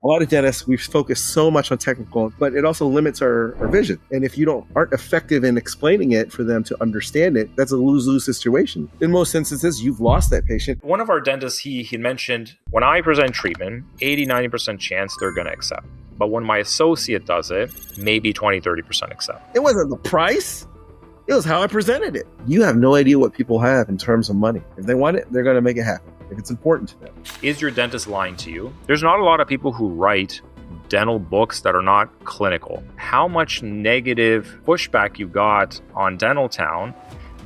A lot of dentists, we focus so much on technical, but it also limits our vision. And if you aren't effective in explaining it for them to understand it, that's a lose-lose situation. In most instances, you've lost that patient. One of our dentists, he mentioned, when I present treatment, 80-90% chance they're going to accept. But when my associate does it, maybe 20-30% accept. It wasn't the price. It was how I presented it. You have no idea what people have in terms of money. If they want it, they're going to make it happen. If it's important to them. Is your dentist lying to you? There's not a lot of people who write dental books that are not clinical. How much negative pushback you got on Dental Town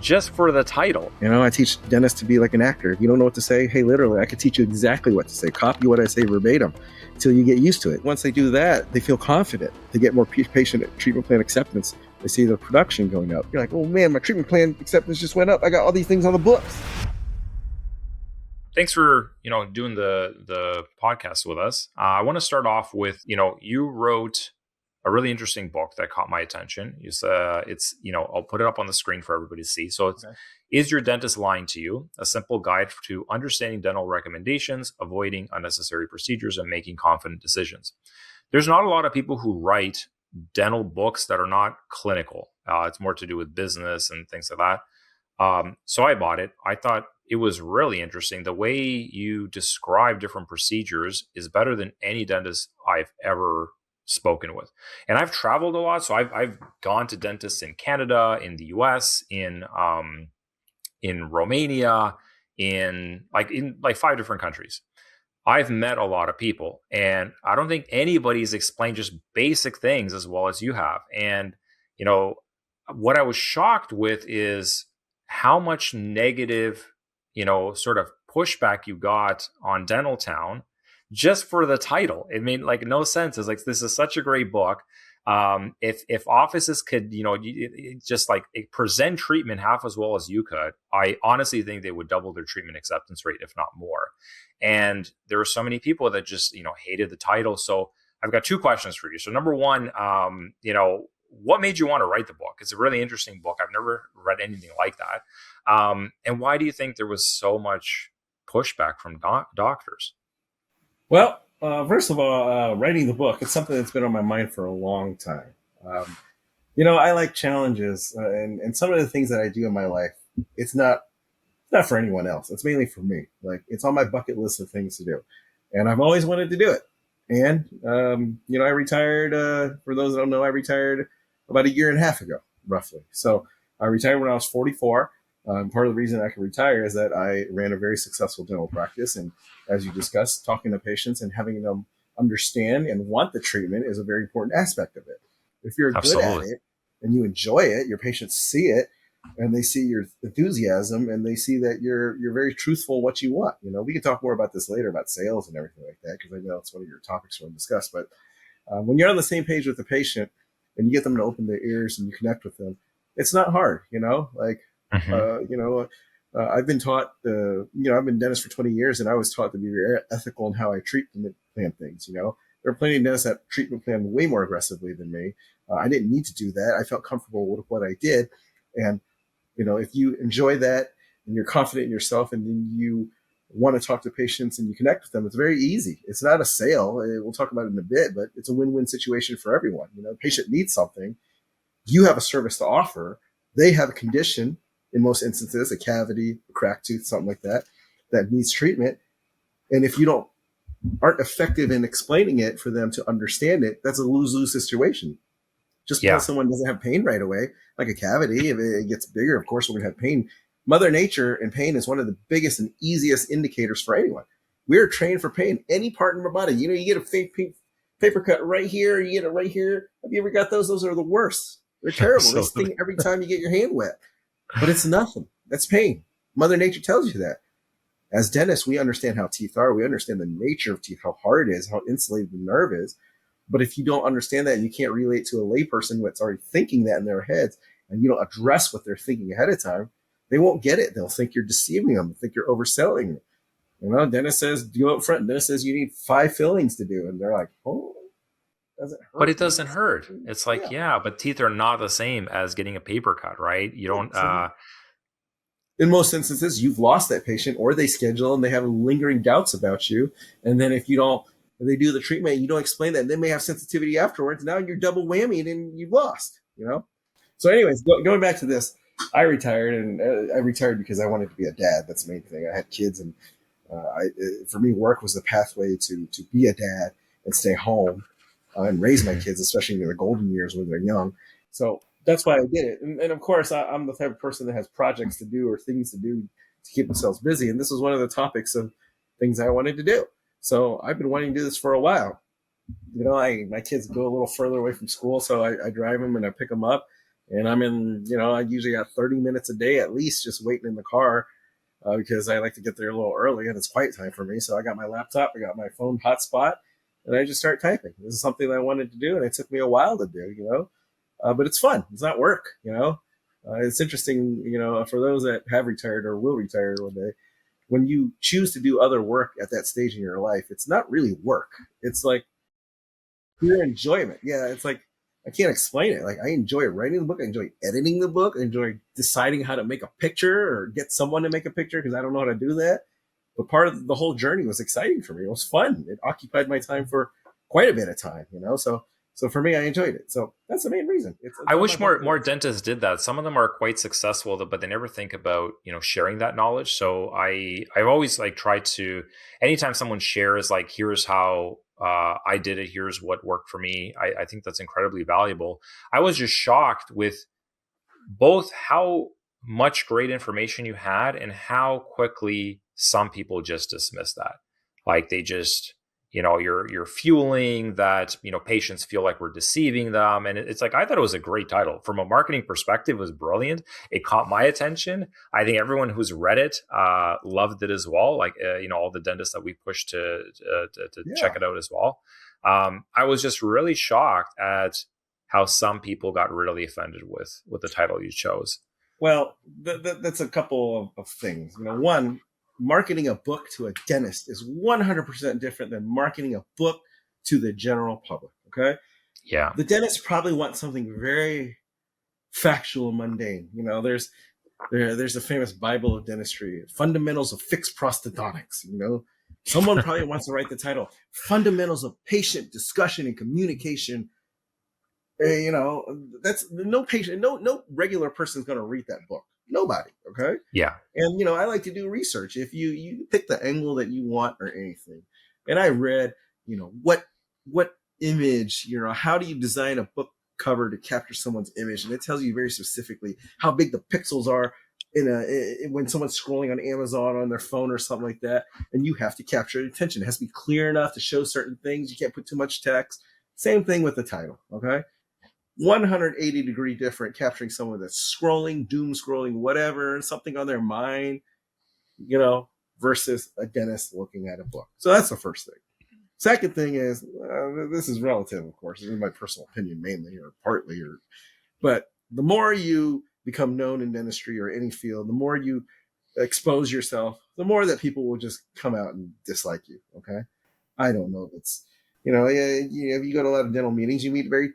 just for the title? You know, I teach dentists to be like an actor. If you don't know what to say, hey, literally, I could teach you exactly what to say. Copy what I say verbatim until you get used to it. Once they do that, they feel confident. They get more patient treatment plan acceptance. They see the production going up. You're like, oh man, my treatment plan acceptance just went up. I got all these things on the books. Thanks for, doing the podcast with us. I want to start off with, you wrote a really interesting book that caught my attention. It's I'll put it up on the screen for everybody to see. So it's, okay. Is Your Dentist Lying to You? A simple guide to understanding dental recommendations, avoiding unnecessary procedures, and making confident decisions. There's not a lot of people who write dental books that are not clinical. It's more to do with business and things like that. So I bought it. I thought it was really interesting. The way you describe different procedures is better than any dentist I've ever spoken with. And I've traveled a lot. So I've gone to dentists in Canada, in the US, in Romania, in 5 different countries. I've met a lot of people, and I don't think anybody's explained just basic things as well as you have. And, what I was shocked with is how much negative, sort of pushback you got on Dental Town just for the title. It made no sense. It's like, this is such a great book. If offices could, just present treatment half as well as you could, I honestly think they would double their treatment acceptance rate, if not more. And there were so many people that just, hated the title. So I've got 2 questions for you. So number one, what made you want to write the book? It's a really interesting book. I've never read anything like that. And why do you think there was so much pushback from doctors? Well, first of all, writing the book, it's something that's been on my mind for a long time. I like challenges, and some of the things that I do in my life, it's not for anyone else. It's mainly for me. It's on my bucket list of things to do. And I've always wanted to do it. And, I retired, for those that don't know, I retired about 1.5 years ago, roughly. So I retired when I was 44. Part of the reason I could retire is that I ran a very successful dental practice. And as you discussed, talking to patients and having them understand and want the treatment is a very important aspect of it. If you're Absolutely. Good at it and you enjoy it, your patients see it and they see your enthusiasm and they see that you're very truthful in what you want. We can talk more about this later about sales and everything like that, because I know it's one of your topics we want to discuss. But when you're on the same page with the patient and you get them to open their ears and you connect with them, it's not hard, I've been taught, I've been dentist for 20 years and I was taught to be very ethical in how I treatment plan things. There are plenty of dentists that treatment plan way more aggressively than me. I didn't need to do that. I felt comfortable with what I did. And, if you enjoy that and you're confident in yourself and then you want to talk to patients and you connect with them, it's very easy. It's not a sale. We'll talk about it in a bit, but it's a win-win situation for everyone. The patient needs something. You have a service to offer. They have a condition, in most instances, a cavity, a cracked tooth, something like that needs treatment. And if you aren't effective in explaining it for them to understand it, that's a lose-lose situation. Just because someone doesn't have pain right away, like a cavity, if it gets bigger, of course, we're going to have pain. Mother Nature and pain is one of the biggest and easiest indicators for anyone. We're trained for pain. Any part in our body, you get a fake paper cut right here, you get it right here. Have you ever got those? Those are the worst. They're terrible. They sting every time you get your hand wet. But it's nothing. That's pain. Mother Nature tells you that. As dentists, we understand how teeth are. We understand the nature of teeth, how hard it is, how insulated the nerve is. But if you don't understand that and you can't relate to a layperson that's already thinking that in their heads and you don't address what they're thinking ahead of time, they won't get it. They'll think you're deceiving them. They'll think you're overselling them. Dentist says, go up front. Dentist says you need 5 fillings to do. And they're like, oh, doesn't hurt. But it doesn't hurt. It's like, but teeth are not the same as getting a paper cut, right? You don't... In most instances, you've lost that patient or they schedule and they have lingering doubts about you. And then if you don't and they do the treatment and you don't explain that, and they may have sensitivity afterwards. Now you're double whammied and you've lost, you know? So anyways, going back to this, I retired, and I retired because I wanted to be a dad. That's the main thing. I had kids, and for me, work was the pathway to be a dad and stay home and raise my kids, especially in the golden years when they're young. So that's why I did it. And of course, I'm the type of person that has projects to do or things to do to keep themselves busy. And this was one of the topics of things I wanted to do. So I've been wanting to do this for a while. You know, my kids go a little further away from school, so I drive them and I pick them up. And I'm in, you know, I usually got 30 minutes a day at least just waiting in the car because I like to get there a little early and it's quiet time for me. So I got my laptop, I got my phone hotspot, and I just start typing. This is something that I wanted to do, and it took me a while to do, you know, but it's fun. It's not work, you know. It's interesting, you know, for those that have retired or will retire one day, when you choose to do other work at that stage in your life, it's not really work. It's like pure enjoyment. Yeah, it's like I can't explain it. Like I enjoy writing the book, I enjoy editing the book, I enjoy deciding how to make a picture or get someone to make a picture because I don't know how to do that. But part of the whole journey was exciting for me. It was fun. It occupied my time for quite a bit of time, you know. So for me, I enjoyed it. So that's the main reason. It's I on my wish bucket more list. dentists did that. Some of them are quite successful, but they never think about, you know, sharing that knowledge. So I've always like tried to, anytime someone shares like, here's how I did it, here's what worked for me, I think that's incredibly valuable. I was just shocked with both how much great information you had and how quickly some people just dismiss that. Like they just, you know, you're fueling that, you know, patients feel like we're deceiving them. And it's like, I thought it was a great title from a marketing perspective. It was brilliant. It caught my attention. I think everyone who's read it loved it as well. Like, you know, all the dentists that we pushed to check Yeah. it out as well. I was just really shocked at how some people got really offended with the title you chose. Well, that's a couple of things. You know, one, marketing a book to a dentist is 100% different than marketing a book to the general public. Okay. Yeah. The dentist probably wants something very factual and mundane. You know, there's a famous Bible of dentistry, Fundamentals of Fixed Prosthodontics. You know, someone probably wants to write the title, Fundamentals of Patient Discussion and Communication. You know, that's no patient, no regular person's going to read that book. Nobody. Okay. Yeah. And you know, I like to do research. If you pick the angle that you want or anything, and I read, you know, what image, you know, how do you design a book cover to capture someone's image, and it tells you very specifically how big the pixels are when someone's scrolling on Amazon on their phone or something like that, and you have to capture attention. It has to be clear enough to show certain things. You can't put too much text. Same thing with the title. Okay. 180-degree different, capturing someone that's scrolling, doom scrolling, whatever, something on their mind, you know, versus a dentist looking at a book. So that's the first thing. Second thing is, this is relative, of course. This is my personal opinion mainly or partly, but the more you become known in dentistry or any field, the more you expose yourself, the more that people will just come out and dislike you. Okay. I don't know. It's, you know, if you go to a lot of dental meetings, you meet very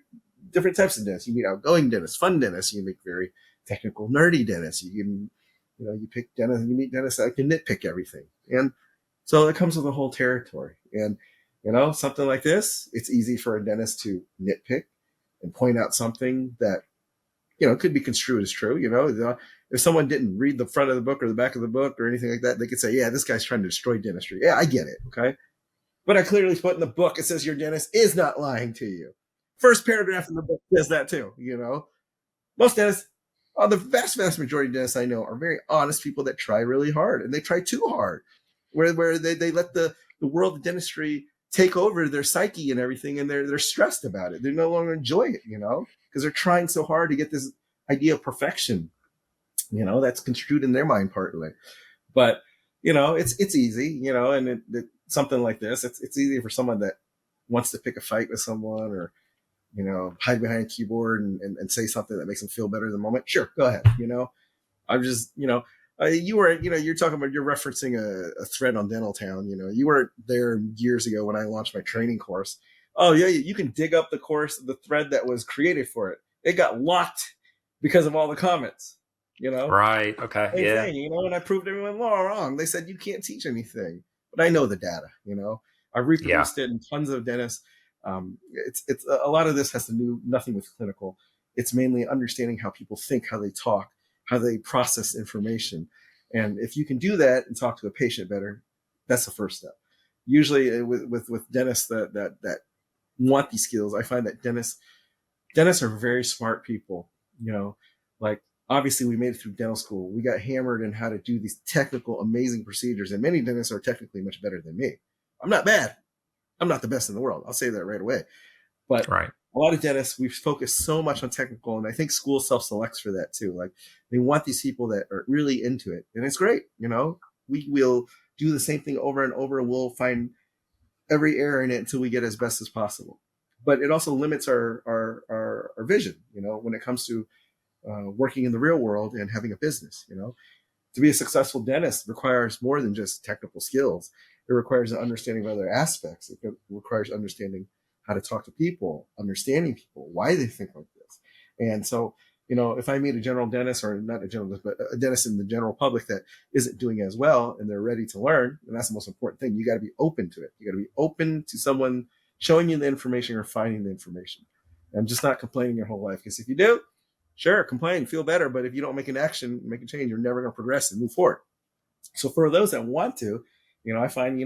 different types of dentists. You meet outgoing dentists, fun dentists. You meet very technical, nerdy dentists. You can, you know, you pick dentists and you meet dentists that can nitpick everything. And so it comes with a whole territory. And, you know, something like this, it's easy for a dentist to nitpick and point out something that, you know, could be construed as true. You know, if someone didn't read the front of the book or the back of the book or anything like that, they could say, yeah, this guy's trying to destroy dentistry. Yeah, I get it. Okay. But I clearly put in the book, it says your dentist is not lying to you. First paragraph in the book says that too, you know. Most dentists, the vast majority of dentists I know are very honest people that try really hard, and they try too hard, where they let the world of dentistry take over their psyche and everything, and they're stressed about it. They no longer enjoy it, you know, because they're trying so hard to get this idea of perfection, you know, that's construed in their mind partly. But you know, it's easy, you know, and something like this, it's easy for someone that wants to pick a fight with someone or, you know, hide behind a keyboard and say something that makes them feel better in the moment. Sure, go ahead. You know, I'm just, you know, you're talking about, you're referencing a thread on Dental Town. You know, you weren't there years ago when I launched my training course. Oh yeah, you can dig up the thread that was created for it. It got locked because of all the comments. You know, Right. Okay. same Yeah. thing, you know, and I proved everyone wrong. They said you can't teach anything, but I know the data, you know. I've Yeah. reproduced it in tons of dentists. It's a lot of this has to do nothing with clinical. It's mainly understanding how people think, how they talk, how they process information. And if you can do that and talk to a patient better, that's the first step. Usually with dentists that want these skills, I find that dentists are very smart people, you know, like obviously we made it through dental school. We got hammered in how to do these technical, amazing procedures. And many dentists are technically much better than me. I'm not bad. I'm not the best in the world. I'll say that right away. But Right. a lot of dentists, we've focused so much on technical, and I think school self-selects for that too. Like they want these people that are really into it, and it's great. You know, we will do the same thing over and over, and we'll find every error in it until we get as best as possible. But it also limits our vision. You know, when it comes to working in the real world and having a business. You know, to be a successful dentist requires more than just technical skills. It requires an understanding of other aspects. It requires understanding how to talk to people, understanding people, why they think like this. And so, you know, if I meet a general dentist, or not a general, but a dentist in the general public that isn't doing as well and they're ready to learn, and that's the most important thing. You got to be open to it. You got to be open to someone showing you the information or finding the information, and just not complaining your whole life. Because if you do, sure, complain, feel better. But if you don't make an action, make a change, you're never going to progress and move forward. So for those that want to, you know, I find,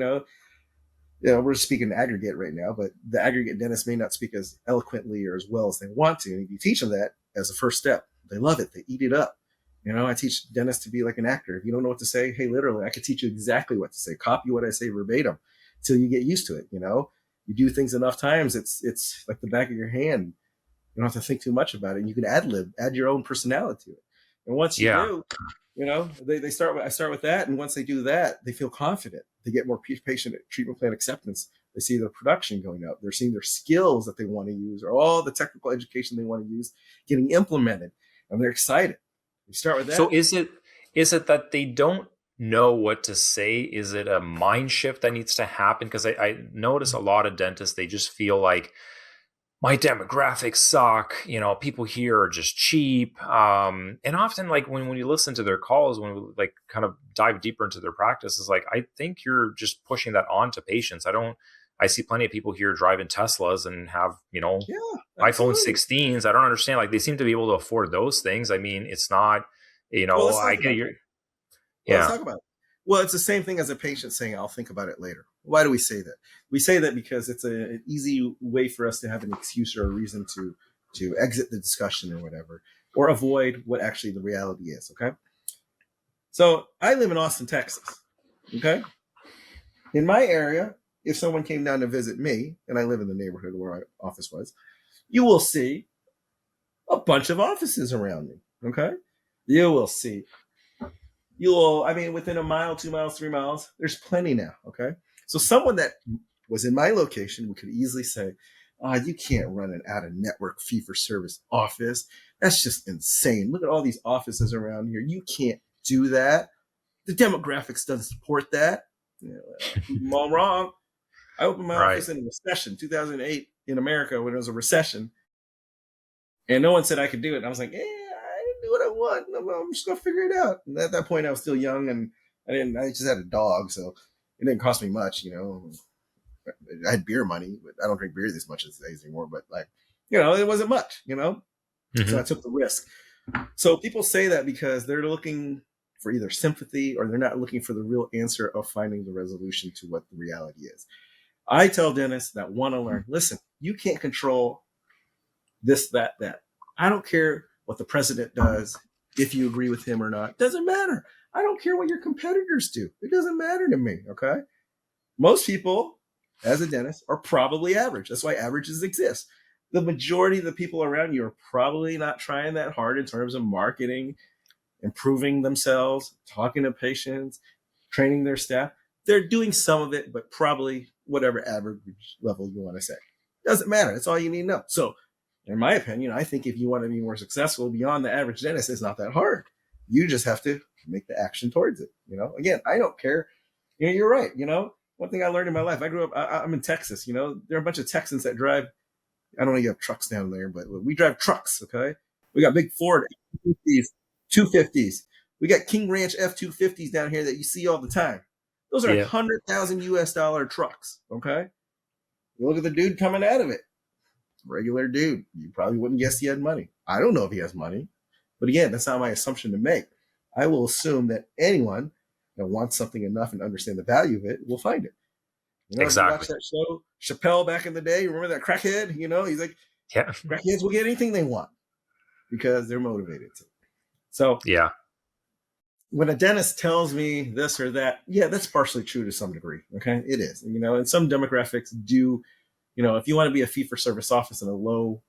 we're speaking aggregate right now, but the aggregate dentist may not speak as eloquently or as well as they want to. And if you teach them that as a first step, they love it. They eat it up. You know, I teach dentists to be like an actor. If you don't know what to say, hey, literally, I could teach you exactly what to say. Copy what I say verbatim until you get used to it. You know, you do things enough times, it's like the back of your hand. You don't have to think too much about it. And you can ad lib, add your own personality to it. And once you Yeah. do, you know, I start with that. And once they do that, they feel confident. They get more patient treatment plan acceptance. They see their production going up. They're seeing their skills that they want to use, or all the technical education they want to use, getting implemented. And they're excited. You start with So that. is it that they don't know what to say? Is it a mind shift that needs to happen? Because I notice a lot of dentists, they just feel like my demographics suck. You know, people here are just cheap. And often, like when you listen to their calls, when we like kind of dive deeper into their practices, like I think you're just pushing that on to patients. I see plenty of people here driving Teslas and have, Yeah, iPhone absolutely. 16s. I don't understand. Like they seem to be able to afford those things. I mean, it's not, Well, let's I talk get about your, that. Well, let's yeah, talk about it. Well, it's the same thing as a patient saying, I'll think about it later. Why do we say that? We say that because it's an easy way for us to have an excuse or a reason to exit the discussion or whatever, or avoid what actually the reality is. Okay. So I live in Austin, Texas. Okay. In my area, if someone came down to visit me, and I live in the neighborhood where my office was, you will see a bunch of offices around me. Okay. You will see I mean, within a mile, 2 miles, 3 miles, there's plenty now. Okay. So someone that was in my location, we could easily say, you can't run an out of network fee for service office. That's just insane. Look at all these offices around here. You can't do that. The demographics doesn't support that. You know, prove them all wrong. I opened my right. office in a recession, 2008 in America when it was a recession. And no one said I could do it. And I was like, I didn't do what I want. I'm just gonna figure it out. And at that point, I was still young, and I just had a dog, so it didn't cost me much. You know, I had beer money, but I don't drink beer this much these days anymore. But like, it wasn't much. So I Hmm. took the risk. So people say that because they're looking for either sympathy, or they're not looking for the real answer of finding the resolution to what the reality is. I tell dentists that want to learn, listen, you can't control this, that, that. I don't care what the president does, if you agree with him or not. It doesn't matter. I don't care what your competitors do. It doesn't matter to me. Okay. Most people, as a dentist, are probably average. That's why averages exist. The majority of the people around you are probably not trying that hard in terms of marketing, improving themselves, talking to patients, training their staff. They're doing some of it, but probably whatever average level you want to say. Doesn't matter. That's all you need to know. So, in my opinion, I think if you want to be more successful beyond the average dentist, it's not that hard. You just have to make the action towards it. Again, I don't care. You're right. One thing I learned in my life, I grew up, I'm in Texas. There are a bunch of Texans that drive, I don't know, you have trucks down there, but we drive trucks. Okay. We got big Ford 250s. We got King Ranch F250s down here that you see all the time. Those are Yeah. $100,000 trucks. Okay. You look at the dude coming out of it. Regular dude. You probably wouldn't guess he had money. I don't know if he has money. But again, that's not my assumption to make. I will assume that anyone that wants something enough and understand the value of it will find it. If you watch Exactly. that show, Chappelle back in the day, remember that crackhead? He's like, Yeah. crackheads will get anything they want because they're motivated to. So Yeah. when a dentist tells me this or that, yeah, that's partially true to some degree. Okay, it is. And some demographics do. If you want to be a fee-for-service office in a low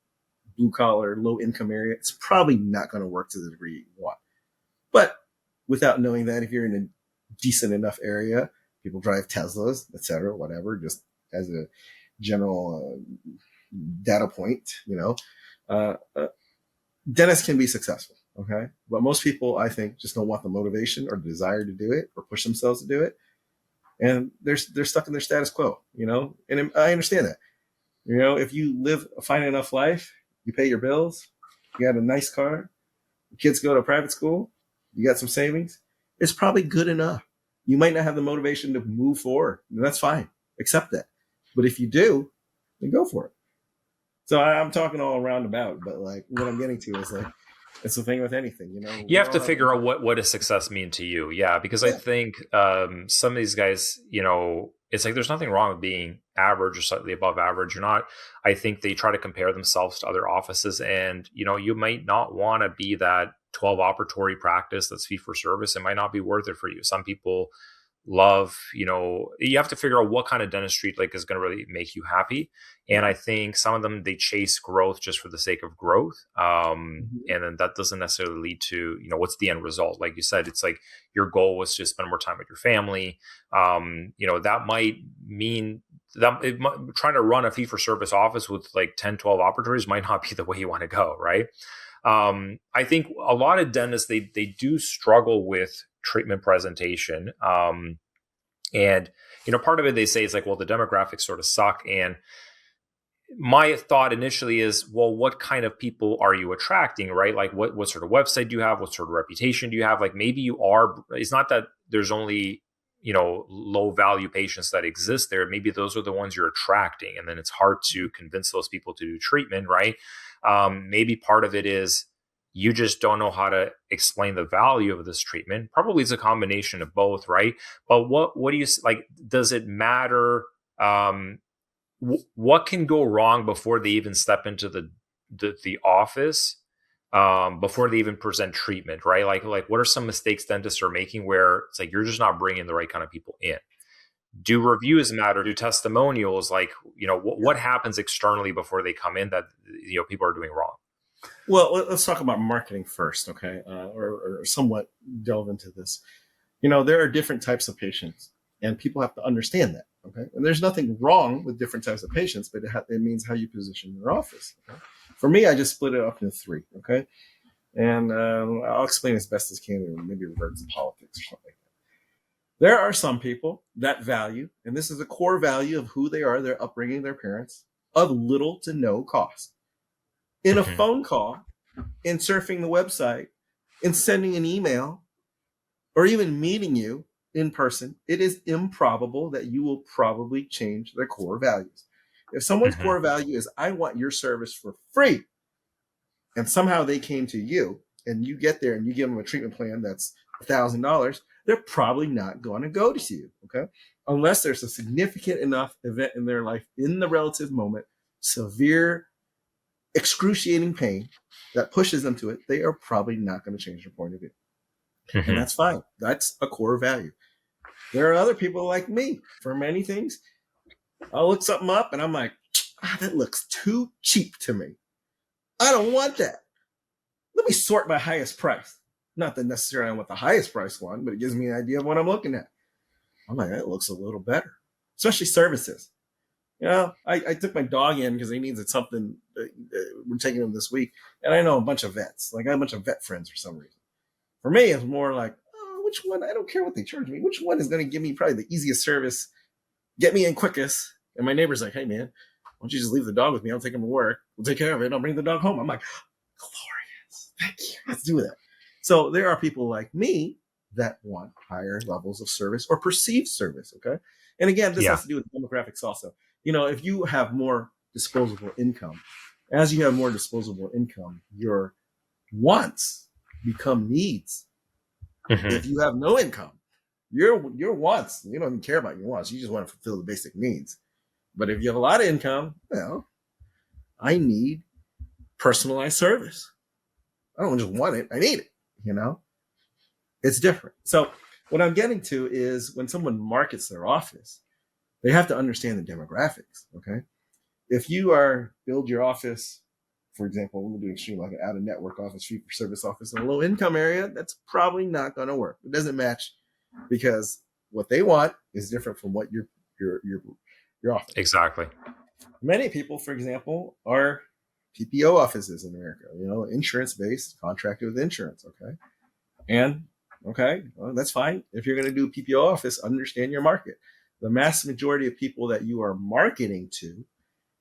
blue-collar, low-income area, it's probably not going to work to the degree you want. But without knowing that, if you're in a decent enough area, people drive Teslas, etc., whatever, just as a general data point, dentists can be successful. Okay. But most people, I think, just don't want the motivation or desire to do it or push themselves to do it. And they're stuck in their status quo, and I understand that. If you live a fine enough life, you pay your bills, you have a nice car, your kids go to private school, you got some savings, it's probably good enough. You might not have the motivation to move forward. And that's fine. Accept that. But if you do, then go for it. So I'm talking all around about, but like what I'm getting to is like, it's the thing with anything, You have to figure out what does success mean to you. Yeah. Because I think some of these guys, it's like there's nothing wrong with being average or slightly above average or not. I think they try to compare themselves to other offices, and you might not want to be that 12 operatory practice that's fee for service. It might not be worth it for you. Some people love, you have to figure out what kind of dentistry like is going to really make you happy. And I think some of them, they chase growth just for the sake of growth. And then that doesn't necessarily lead to, what's the end result? Like you said, it's like your goal was to spend more time with your family. That might mean that trying to run a fee for service office with like 10, 12 operatories might not be the way you want to go. Right. I think a lot of dentists, they do struggle with treatment presentation. And, part of it, they say, is like, well, the demographics sort of suck. And my thought initially is, well, what kind of people are you attracting, right? Like what sort of website do you have? What sort of reputation do you have? Like maybe it's not that there's only, low value patients that exist there. Maybe those are the ones you're attracting. And then it's hard to convince those people to do treatment, right? Maybe part of it is you just don't know how to explain the value of this treatment. Probably it's a combination of both, right? But what do you like? Does it matter? What can go wrong before they even step into the office? Before they even present treatment, right? Like what are some mistakes dentists are making where it's like you're just not bringing the right kind of people in? Do reviews matter? Do testimonials? Like, what happens externally before they come in that people are doing wrong? Well, let's talk about marketing first, okay? Or somewhat delve into this. There are different types of patients, and people have to understand that, okay? And there's nothing wrong with different types of patients, but it means how you position your office. Okay? For me, I just split it up into three, okay? And I'll explain as best as I can, or maybe revert to politics or something like that. There are some people that value, and this is a core value of who they are, their upbringing, their parents, of little to no cost. In a phone call, in surfing the website, in sending an email, or even meeting you in person, it is improbable that you will probably change their core values. If someone's core value is, I want your service for free, and somehow they came to you and you get there and you give them a treatment plan that's $1,000, they're probably not going to go to you, okay? Unless there's a significant enough event in their life in the relative moment, severe excruciating pain that pushes them to it, they are probably not going to change their point of view. And that's fine. That's a core value. There are other people like me. For many things, I'll look something up and I'm like, that looks too cheap to me. I don't want that. Let me sort by highest price. Not that necessarily I want the highest price one, but it gives me an idea of what I'm looking at. I'm like, that looks a little better. Especially services. I took my dog in because he needed something. We're taking him this week. And I know a bunch of vets. Like I have a bunch of vet friends for some reason. For me, it's more like, which one? I don't care what they charge me. Which one is going to give me probably the easiest service, get me in quickest? And my neighbor's like, hey, man, why don't you just leave the dog with me? I'll take him to work. We'll take care of it. I'll bring the dog home. I'm like, glorious. Thank you. Let's do that. So there are people like me that want higher levels of service or perceived service. Okay. And again, this Yeah. has to do with demographics also. If you have more disposable income, as you have more disposable income, your wants become needs. If Mm-hmm. you have no income, your wants, you don't even care about your wants. You just want to fulfill the basic needs. But if you have a lot of income, well, I need personalized service. I don't just want it, I need it, you know? It's different. So what I'm getting to is when someone markets their office, they have to understand the demographics. Okay. If you are build your office, for example, we'll do extreme like an out of network office, fee for service office in a low income area, that's probably not going to work. It doesn't match because what they want is different from what you're offering. Exactly. Many people, for example, are PPO offices in America, insurance based, contracted with insurance. Okay. And okay, well, that's fine. If you're going to do PPO office, understand your market. The mass majority of people that you are marketing to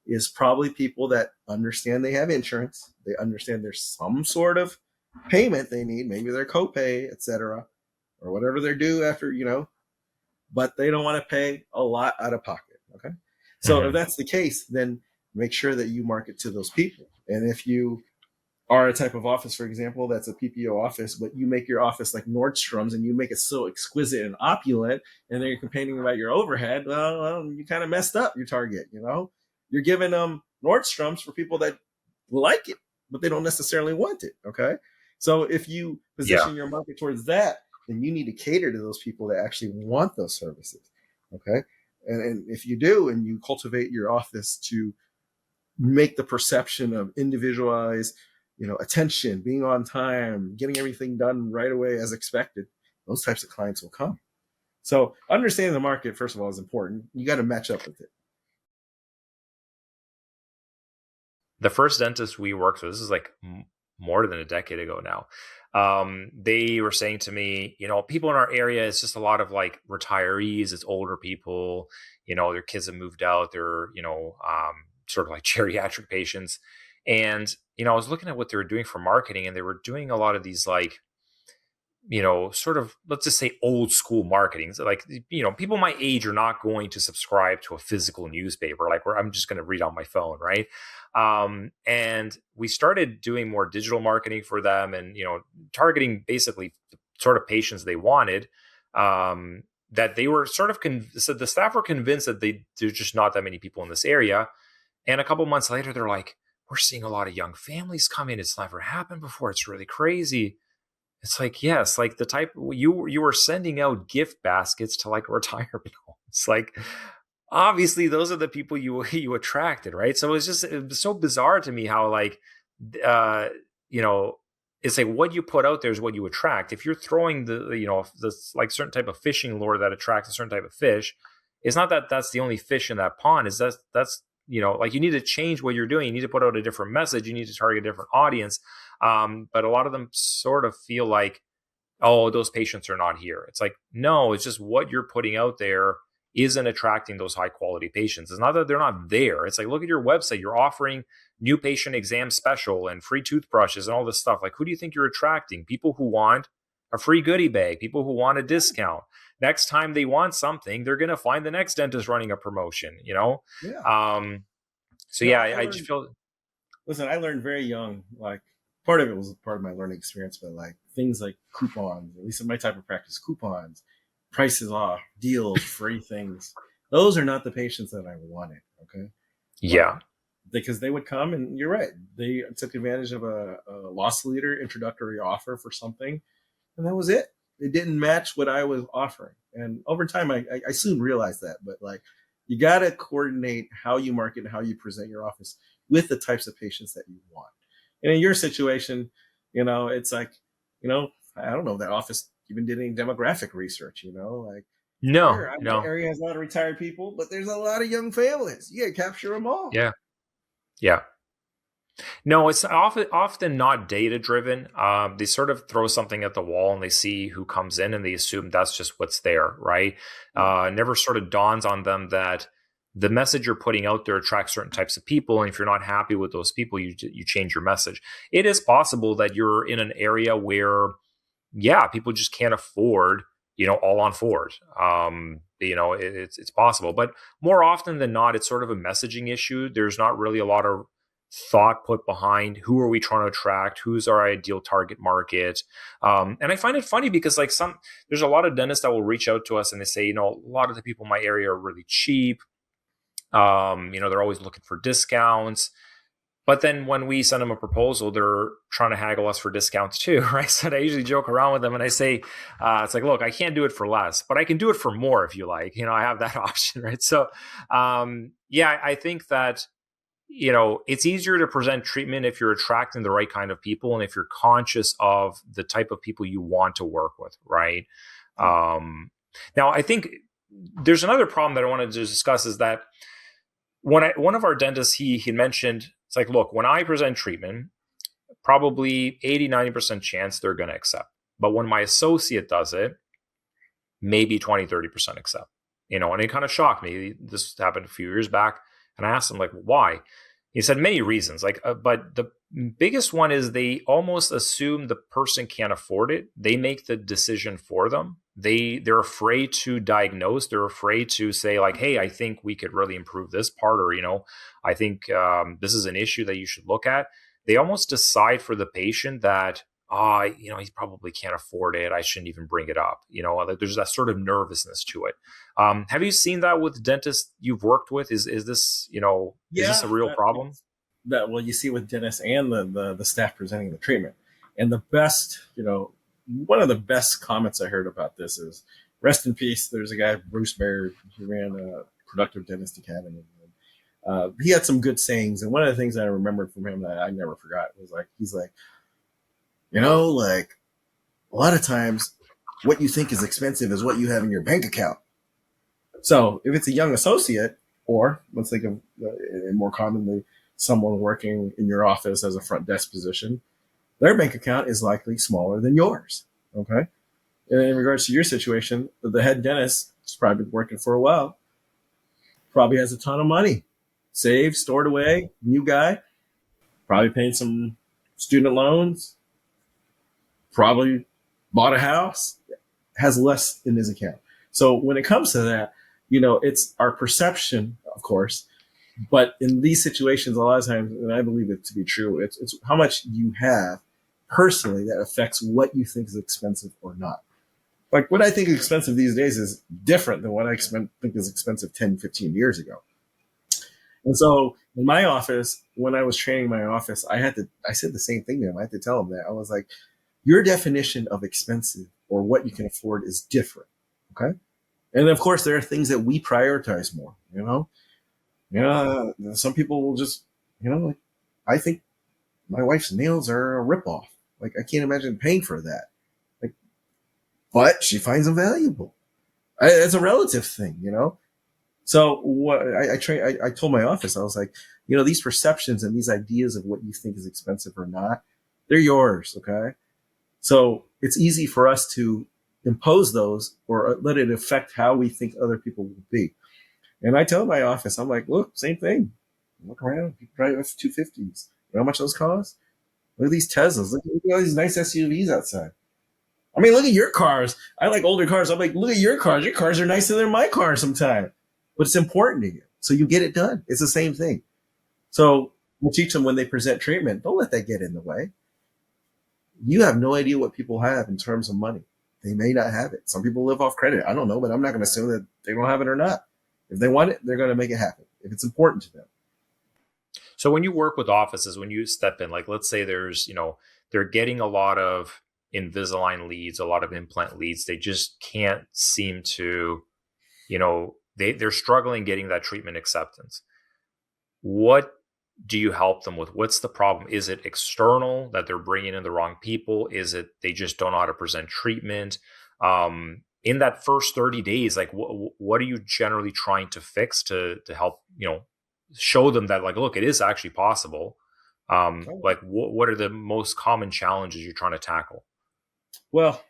is probably people that understand they have insurance. They understand there's some sort of payment they need, maybe their copay, etc., or whatever they're due after, but they don't want to pay a lot out of pocket. Okay. So if Mm-hmm. that's the case, then make sure that you market to those people. And if you are a type of office, for example, that's a PPO office, but you make your office like Nordstrom's and you make it so exquisite and opulent, and then you're complaining about your overhead, well, you kind of messed up your target, You're giving them Nordstrom's for people that like it, but they don't necessarily want it, okay? So if you Yeah. position your market towards that, then you need to cater to those people that actually want those services, okay? And if you do, and you cultivate your office to make the perception of individualized, attention, being on time, getting everything done right away as expected, those types of clients will come. So understanding the market, first of all, is important. You got to match up with it. The first dentist we worked with, this is like more than a decade ago now. They were saying to me, people in our area, it's just a lot of like retirees, it's older people, their kids have moved out, they're, sort of like geriatric patients. And, I was looking at what they were doing for marketing, and they were doing a lot of these like, sort of, let's just say old school marketing. So like, people my age are not going to subscribe to a physical newspaper, like where I'm just going to read on my phone. Right. And we started doing more digital marketing for them and, targeting basically the sort of patients they wanted, that they were sort of, so the staff were convinced that there's just not that many people in this area. And a couple months later, they're like, we're seeing a lot of young families come in. It's never happened before. It's really crazy. It's like, yes, like the type you were sending out gift baskets to like retirement homes. Like, obviously, those are the people you attracted, right? So it was so bizarre to me how like, uh, you know, it's like what you put out there is what you attract. If you're throwing this like certain type of fishing lure that attracts a certain type of fish, it's not that that's the only fish in that pond. Is that's like you need to change what you're doing. You need to put out a different message. You need to target a different audience. But a lot of them sort of feel like, oh, those patients are not here. It's like, no, it's just what you're putting out there isn't attracting those high quality patients. It's not that they're not there. It's like, look at your website. You're offering new patient exam special and free toothbrushes and all this stuff. Like, who do you think you're attracting? People who want a free goodie bag, people who want a discount. Next time they want something, they're going to find the next dentist running a promotion, Yeah. So No, yeah, I I just learned. feel, Listen, I learned very young. Like part of it was part of my learning experience, but like things like coupons, at least in my type of practice, coupons, prices off, deals, free things. Those are not the patients that I wanted. Okay, like yeah, because they would come and you're right. They took advantage of a loss leader introductory offer for something, and that was it. It didn't match what I was offering. And over time, I soon realized that. But like, you got to coordinate how you market and how you present your office with the types of patients that you want. And in your situation, it's like, I don't know if that office even did any demographic research, like, no, sure, my no, area has a lot of retired people, but there's a lot of young families. You got to capture them all. yeah, yeah. No, it's often not data driven. They sort of throw something at the wall and they see who comes in and they assume that's just what's there, right? Yeah. Never sort of dawns on them that the message you're putting out there attracts certain types of people, and if you're not happy with those people, you change your message. It is possible that you're in an area where yeah, people just can't afford, all on fours. It's possible, but more often than not, it's sort of a messaging issue. There's not really a lot of thought put behind who are we trying to attract, who's our ideal target market. And I find it funny because there's a lot of dentists that will reach out to us and they say, a lot of the people in my area are really cheap. They're always looking for discounts. But then when we send them a proposal, they're trying to haggle us for discounts too, right? So I usually joke around with them and I say, it's like, look, I can't do it for less, but I can do it for more if you like. I have that option, right? So, I think that, it's easier to present treatment if you're attracting the right kind of people and if you're conscious of the type of people you want to work with, right? Now, I think there's another problem that I wanted to discuss is that one of our dentists, he mentioned, it's like, look, when I present treatment, probably 80-90% chance they're going to accept. But when my associate does it, maybe 20-30% accept. And it kind of shocked me. This happened a few years back. And I asked him, like, why? He said many reasons. But the biggest one is they almost assume the person can't afford it. They make the decision for them. They're afraid to diagnose. They're afraid to say, like, hey, I think we could really improve this part, or I think this is an issue that you should look at. They almost decide for the patient that he probably can't afford it. I shouldn't even bring it up. There's that sort of nervousness to it. Have you seen that with dentists you've worked with? Is this, is this a real problem? Well, you see with dentists and the staff presenting the treatment. And the best, one of the best comments I heard about this is, rest in peace. There's a guy, Bruce Baird, he ran a Productive Dentist Academy. He had some good sayings. And one of the things I remembered from him that I never forgot was he's like, like a lot of times what you think is expensive is what you have in your bank account. So if it's a young associate, or let's think of more commonly someone working in your office as a front desk position, their bank account is likely smaller than yours. Okay. And in regards to your situation, the head dentist has probably been working for a while, probably has a ton of money saved, stored away, new guy, probably paying some student loans, probably bought a house, has less in his account. So when it comes to that, it's our perception, of course, but in these situations, a lot of times, and I believe it to be true, it's how much you have personally that affects what you think is expensive or not. Like what I think is expensive these days is different than what I think is expensive 10, 15 years ago. And so in my office, when I was training my office, I said the same thing to him. I had to tell him that. I was like, your definition of expensive or what you can afford is different. Okay. And of course, there are things that we prioritize more, some people will just, I think my wife's nails are a ripoff. Like, I can't imagine paying for that. Like, but she finds them valuable. It's a relative thing, So what I told my office, I was like, these perceptions and these ideas of what you think is expensive or not, they're yours. Okay. So it's easy for us to impose those or let it affect how we think other people will be. And I tell my office, I'm like, look, same thing. Look around. People drive F-250s. You know how much those cost? Look at these Teslas. Look at all these nice SUVs outside. I mean, look at your cars. I like older cars. I'm like, look at your cars. Your cars are nicer than my car sometimes. But it's important to you. So you get it done. It's the same thing. So we'll teach them when they present treatment, don't let that get in the way. You have no idea what people have in terms of money. They may not have it. Some people live off credit. I don't know, but I'm not going to assume that they don't have it or not. If they want it, they're going to make it happen if it's important to them. So when you work with offices, when you step in, like let's say there's, they're getting a lot of Invisalign leads, a lot of implant leads. They just can't seem to, they're struggling getting that treatment acceptance. What do you help them with? What's the problem? Is it external that they're bringing in the wrong people? Is it they just don't know how to present treatment? In that first 30 days, like what are you generally trying to fix to help, show them that, like, look, it is actually possible. Like what are the most common challenges you're trying to tackle? Well,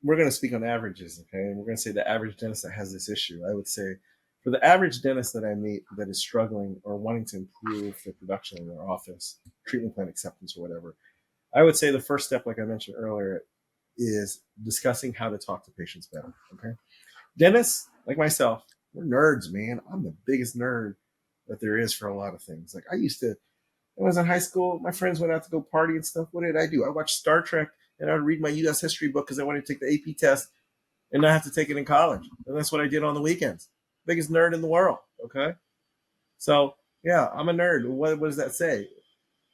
we're going to speak on averages. Okay. And we're going to say the average dentist that has this issue. I would say for the average dentist that I meet that is struggling or wanting to improve their production in their office, treatment plan acceptance or whatever, I would say the first step, like I mentioned earlier, is discussing how to talk to patients better. Okay. Dentists, like myself, we're nerds, man. I'm the biggest nerd that there is for a lot of things. Like I used to, when I was in high school, my friends went out to go party and stuff. What did I do? I watched Star Trek and I would read my U.S. history book because I wanted to take the AP test and not have to take it in college. And that's what I did on the weekends. Biggest nerd in the world. Okay. So yeah, I'm a nerd. What does that say?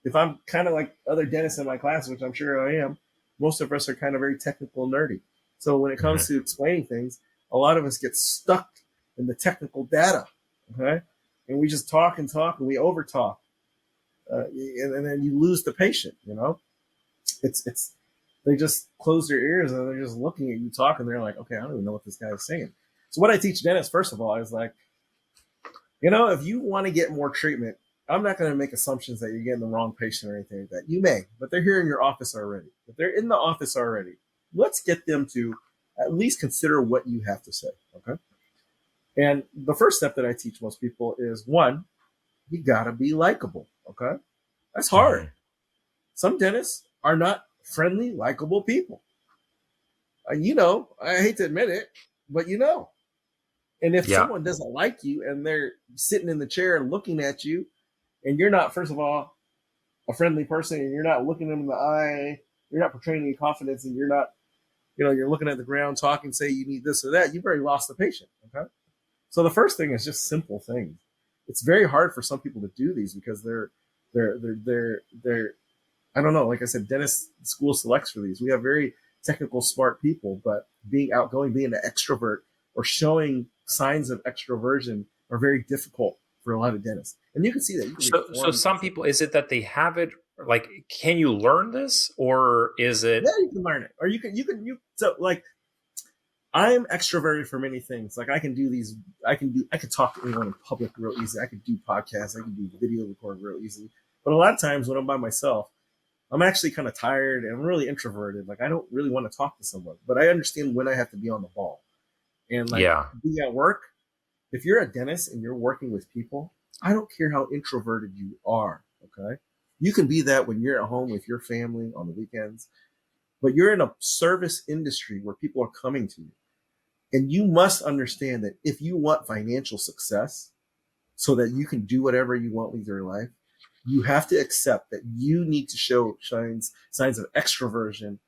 If I'm kind of like other dentists in my class, which I'm sure I am, most of us are kind of very technical and nerdy. So when it Mm-hmm. comes to explaining things, a lot of us get stuck in the technical data. Okay. And we just talk and talk and we over talk. And then you lose the patient, you know? It's they just close their ears and they're just looking at you talk and they're like, okay, I don't even know what this guy is saying. So what I teach dentists, first of all, is like, you know, if you want to get more treatment, I'm not going to make assumptions that you're getting the wrong patient or anything like that. You may, but they're here in your office already. If they're in the office already, let's get them to at least consider what you have to say. Okay. And the first step that I teach most people is one, you got to be likable. Okay. That's hard. Mm-hmm. Some dentists are not friendly, likable people. You know, I hate to admit it, but you know. And if Yeah. someone doesn't like you and they're sitting in the chair looking at you, and you're not, first of all, a friendly person, and you're not looking them in the eye, you're not portraying any confidence, and you're not, you know, you're looking at the ground, talking, say you need this or that, you've already lost the patient. Okay. So the first thing is just simple things. It's very hard for some people to do these because they're I don't know. Like I said, dentist school selects for these. We have very technical, smart people, but being outgoing, being an extrovert, or showing signs of extroversion are very difficult for a lot of dentists. And you can see that. You can read So forums. some people, is it that they have it? Like, can you learn this, or is it? Yeah, you can learn it, or you. So like, I'm extroverted for many things. Like I can do these. I can talk to anyone in public real easy. I can do podcasts. I can do video record real easy. But a lot of times when I'm by myself, I'm actually kind of tired and I'm really introverted. Like I don't really want to talk to someone, but I understand when I have to be on the ball. And like Yeah. being at work, if you're a dentist and you're working with people, I don't care how introverted you are. Okay. You can be that when you're at home with your family on the weekends, but you're in a service industry where people are coming to you. And you must understand that if you want financial success so that you can do whatever you want with your life, you have to accept that you need to show signs of extroversion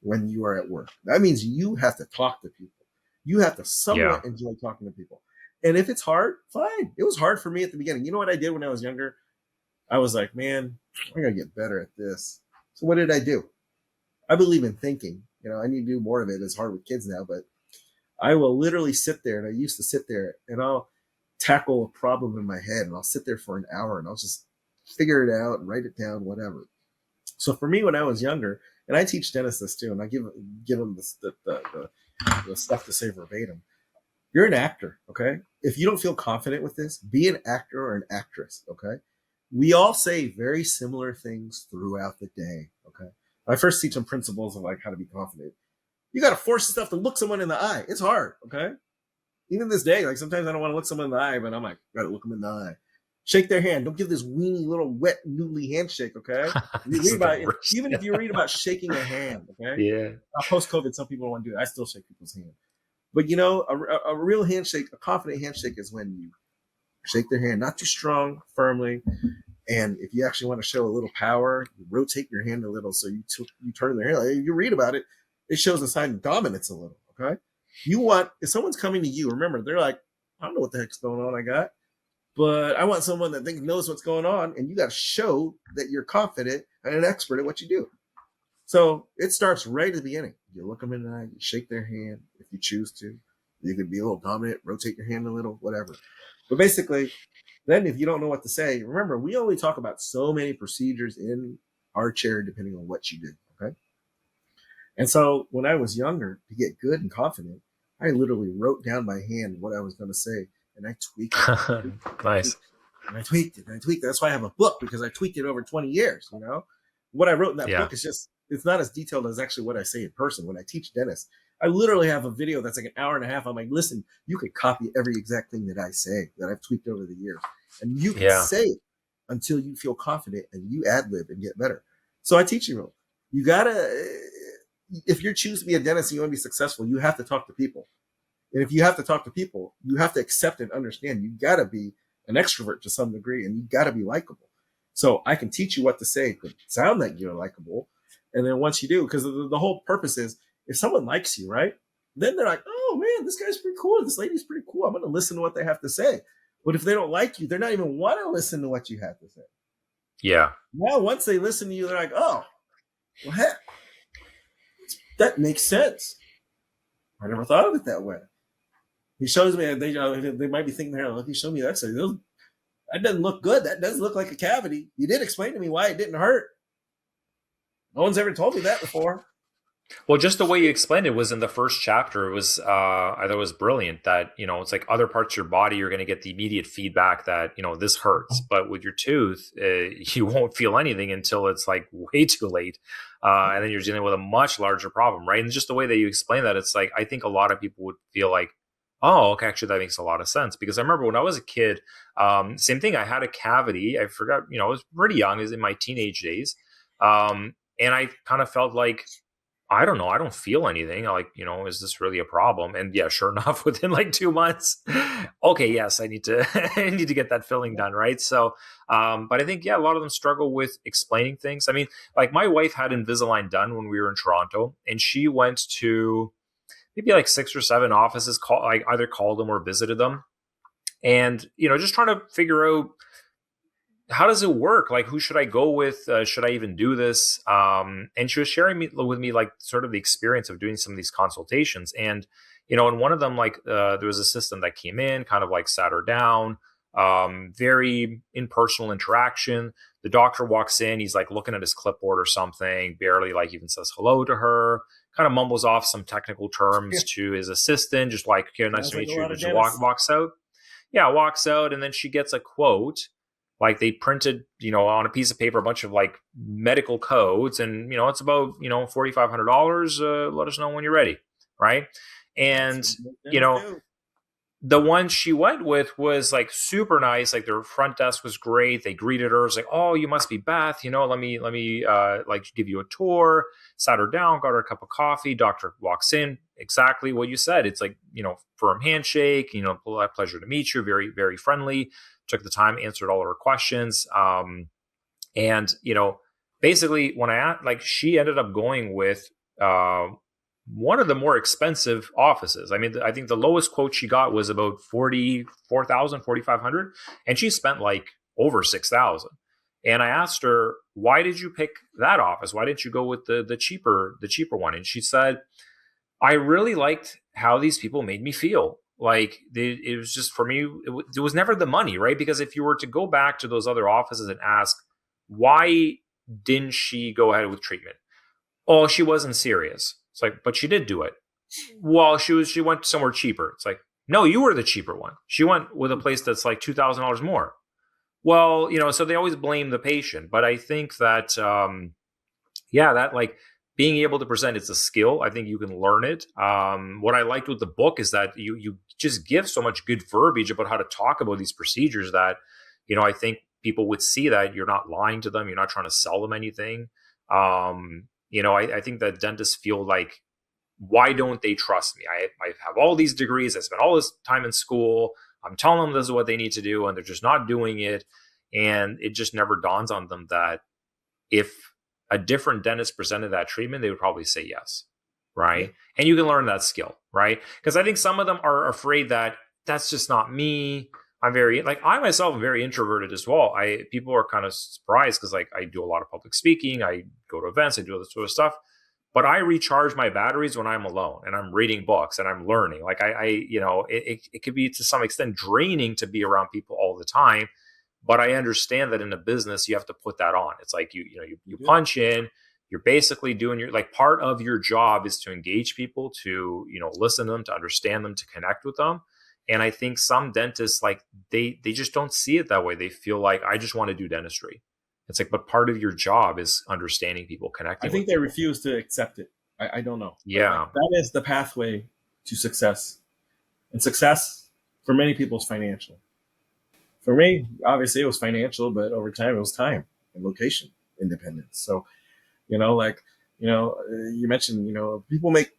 when you are at work. That means you have to talk to people. You have to Yeah. somewhat enjoy talking to people. And if it's hard, fine. It was hard for me at the beginning. You know what I did when I was younger? I was like, man, I gotta get better at this. So what did I do? I believe in thinking. You know, I need to do more of it. It's hard with kids now, but I will literally sit there, and I used to sit there and I'll tackle a problem in my head and I'll sit there for an hour and I'll just figure it out and write it down, whatever. So for me, when I was younger, and I teach dentists this too, and I give them the stuff to say verbatim. You're an actor, okay? If you don't feel confident with this, be an actor or an actress, okay? We all say very similar things throughout the day, okay? I first teach them principles of like how to be confident. You got to force yourself to look someone in the eye. It's hard, okay? Even this day, like sometimes I don't want to look someone in the eye, but I'm like, got to look them in the eye. Shake their hand. Don't give this weenie little wet noodly handshake, okay? You This read is the about worst. even if you read about shaking a hand, okay? Yeah. Post COVID, some people don't want to do it. I still shake people's hand, but you know, a real handshake, a confident handshake, is when you shake their hand, not too strong, firmly, and if you actually want to show a little power, you rotate your hand a little, so you turn their hand. Like, you read about it, it shows a sign of dominance a little, okay? You want, if someone's coming to you, remember they're like, I don't know what the heck's going on. I got. But I want someone that knows what's going on, and you got to show that you're confident and an expert at what you do. So it starts right at the beginning. You look them in the eye, you shake their hand if you choose to. You can be a little dominant, rotate your hand a little, whatever. But basically, then if you don't know what to say, remember, we only talk about so many procedures in our chair depending on what you do, okay? And so when I was younger, to get good and confident, I literally wrote down by hand what I was going to say, and I tweaked it. Nice. And I tweaked it. And I tweaked it. That's why I have a book, because I tweaked it over 20 years. You know, what I wrote in that Yeah. book is just, it's not as detailed as actually what I say in person. When I teach dentists, I literally have a video that's like an hour and a half. I'm like, listen, you could copy every exact thing that I say that I've tweaked over the years, and you can Yeah. say it until you feel confident and you ad lib and get better. So I teach you, you gotta, if you choose to be a dentist and you want to be successful, you have to talk to people. And if you have to talk to people, you have to accept and understand. You got to be an extrovert to some degree, and you got to be likable. So I can teach you what to say to sound like you're likable. And then once you do, because the whole purpose is if someone likes you, right? Then they're like, oh man, this guy's pretty cool. This lady's pretty cool. I'm going to listen to what they have to say. But if they don't like you, they're not even want to listen to what you have to say. Yeah. Now, once they listen to you, they're like, oh, well, heck, that makes sense. I never thought of it that way. He shows me, they might be thinking, look, he showed me that. So that doesn't look good. That does look like a cavity. You did explain to me why it didn't hurt. No one's ever told me that before. Well, just the way you explained it was in the first chapter. It was, I thought it was brilliant that, it's like other parts of your body, you're going to get the immediate feedback that, this hurts. But with your tooth, you won't feel anything until it's like way too late. And then you're dealing with a much larger problem, right? And just the way that you explain that, it's like, I think a lot of people would feel like, oh, okay, actually, that makes a lot of sense. Because I remember when I was a kid, same thing, I had a cavity. I forgot, I was pretty young, I was in my teenage days. And I kind of felt like, I don't know, I don't feel anything. Like, is this really a problem? And yeah, sure enough, within like 2 months, okay, yes, I need to, I need to get that filling done, right? So, but I think, yeah, a lot of them struggle with explaining things. I mean, like my wife had Invisalign done when we were in Toronto, and she went to maybe like 6 or 7 offices, like either called them or visited them. And, just trying to figure out, how does it work? Like, who should I go with? Should I even do this? And she was sharing with me like sort of the experience of doing some of these consultations. And, in one of them, like there was a system that came in, kind of like sat her down, very impersonal interaction. The doctor walks in, he's like looking at his clipboard or something, barely like even says hello to her, kind of mumbles off some technical terms to his assistant, just like, okay, nice to meet you. And she walks out. Yeah, walks out, and then she gets a quote. Like they printed, on a piece of paper, a bunch of like medical codes, and it's about $4,500. Let us know when you're ready, right? And the one she went with was like super nice. Like their front desk was great. They greeted her. It was like, oh, you must be Beth. Let me like give you a tour. Sat her down, got her a cup of coffee. Doctor walks in, exactly what you said. It's like firm handshake. Pleasure to meet you. Very, very friendly. Took the time, answered all of her questions. And, basically when she ended up going with one of the more expensive offices. I mean, I think the lowest quote she got was about $44,000, and she spent like over $6,000. And I asked her, why did you pick that office? Why didn't you go with the cheaper one? And she said, I really liked how these people made me feel. Like it was just, for me, it was never the money, right? Because if you were to go back to those other offices and ask, why didn't she go ahead with treatment? Oh, she wasn't serious. It's like, but she did do it. Well, she went somewhere cheaper. It's like, no, you were the cheaper one. She went with a place that's like $2,000 more. Well, so they always blame the patient. But I think that, that like, being able to present, it's a skill. I think you can learn it. What I liked with the book is that you just give so much good verbiage about how to talk about these procedures that, I think people would see that you're not lying to them. You're not trying to sell them anything. I think that dentists feel like, why don't they trust me? I have all these degrees. I spent all this time in school. I'm telling them this is what they need to do, and they're just not doing it. And it just never dawns on them that if a different dentist presented that treatment, they would probably say yes, right? Yeah. And you can learn that skill, right? Because I think some of them are afraid that that's just not me. I myself am very introverted as well. People are kind of surprised because like I do a lot of public speaking, I go to events, I do all this sort of stuff. But I recharge my batteries when I'm alone and I'm reading books and I'm learning. Like it could be to some extent draining to be around people all the time. But I understand that in a business, you have to put that on. It's like, you punch in, you're basically doing part of your job is to engage people, to, listen to them, to understand them, to connect with them. And I think some dentists, like they just don't see it that way. They feel like, I just want to do dentistry. It's like, but part of your job is understanding people, connecting. I think they refuse to accept it. I don't know. Yeah. That is the pathway to success. And success for many people is financial. For me, obviously it was financial, but over time it was time and location independence. So, You mentioned, people make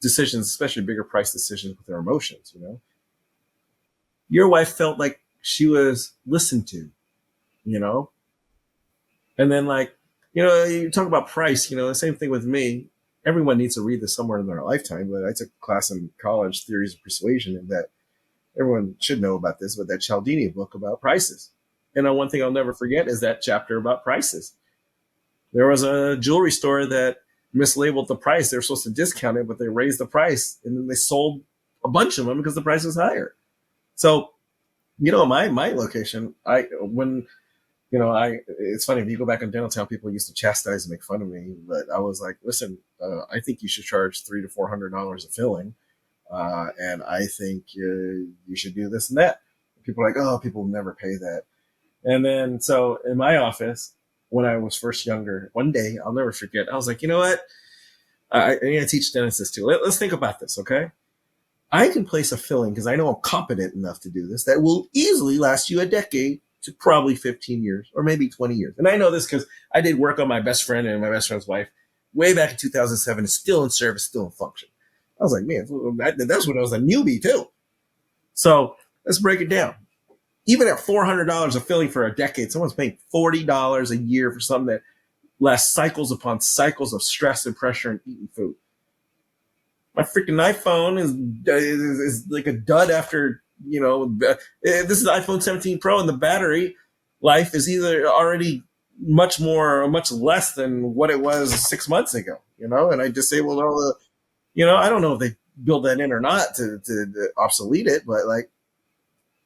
decisions, especially bigger price decisions, with their emotions. Your wife felt like she was listened to, you know, and then like, you talk about price, the same thing with me. Everyone needs to read this somewhere in their lifetime, but I took a class in college, Theories of Persuasion, and that everyone should know about this, but that Cialdini book about prices. And one thing I'll never forget is that chapter about prices. There was a jewelry store that mislabeled the price. They were supposed to discount it, but they raised the price, and then they sold a bunch of them because the price was higher. So, my location, it's funny, if you go back in dental town, people used to chastise and make fun of me, but I was like, listen, I think you should charge $300 to $400 a filling. And I think you should do this and that. People are like, oh, people will never pay that. And then, so in my office, when I was first younger, one day, I'll never forget, I was like, you know what? I need to teach dentists this too. Let's think about this, okay? I can place a filling, because I know I'm competent enough to do this, that will easily last you a decade to probably 15 years or maybe 20 years. And I know this because I did work on my best friend and my best friend's wife way back in 2007. It's still in service, still in function. I was like, man, that's when I was a newbie too. So let's break it down. Even at $400 a filling for a decade, someone's paying $40 a year for something that lasts cycles upon cycles of stress and pressure and eating food. My freaking iPhone is like a dud after, this is the iPhone 17 Pro, and the battery life is either already much less than what it was 6 months ago, and I disabled all the, I don't know if they build that in or not to obsolete it, but like,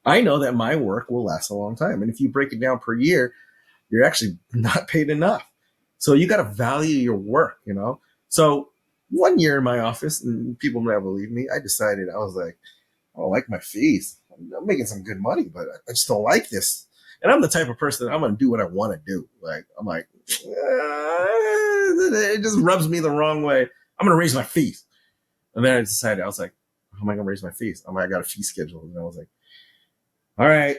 I know that my work will last a long time. And if you break it down per year, you're actually not paid enough. So you got to value your work, So one year in my office, and people never believe me, I decided, I was like, I don't like my fees. I'm making some good money, but I just don't like this. And I'm the type of person that I'm going to do what I want to do. Like, I'm like, it just rubs me the wrong way. I'm going to raise my fees. And then I decided, I was like, how am I going to raise my fees? I got a fee schedule. And I was like, all right,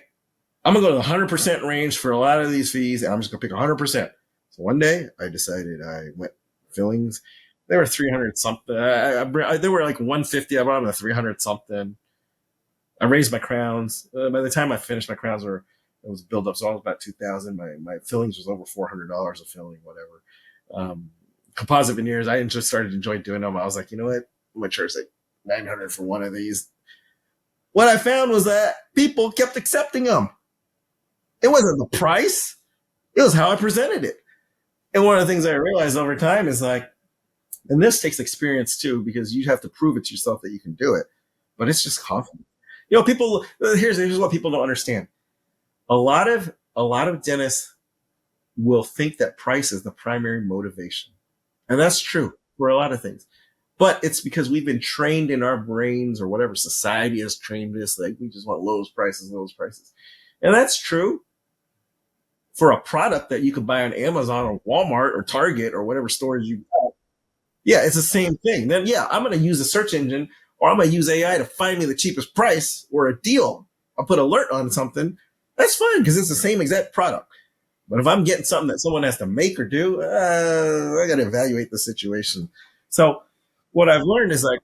I'm going to go to the 100% range for a lot of these fees, and I'm just going to pick 100%. So one day I decided, I went fillings. They were 300 something. They were like 150. I brought them to 300 something. I raised my crowns. By the time I finished, my crowns it was built up. So I was about 2,000. My fillings was over $400 a filling, whatever. Composite veneers, I just started enjoying doing them. I was like, you know what? I'm going to charge like 900 for one of these. What I found was that people kept accepting them. It wasn't the price. It was how I presented it. And one of the things I realized over time is like, and this takes experience too, because you have to prove it to yourself that you can do it, but it's just confidence. People, here's what people don't understand. A lot of dentists will think that price is the primary motivation. And that's true for a lot of things. But it's because we've been trained in our brains, or whatever society has trained us, like we just want lowest prices. And that's true for a product that you could buy on Amazon or Walmart or Target or whatever stores you buy. Yeah, it's the same thing. Then, yeah, I'm going to use a search engine, or I'm going to use AI to find me the cheapest price or a deal. I'll put an alert on something. That's fine, because it's the same exact product. But if I'm getting something that someone has to make or do, I got to evaluate the situation. So what I've learned is like,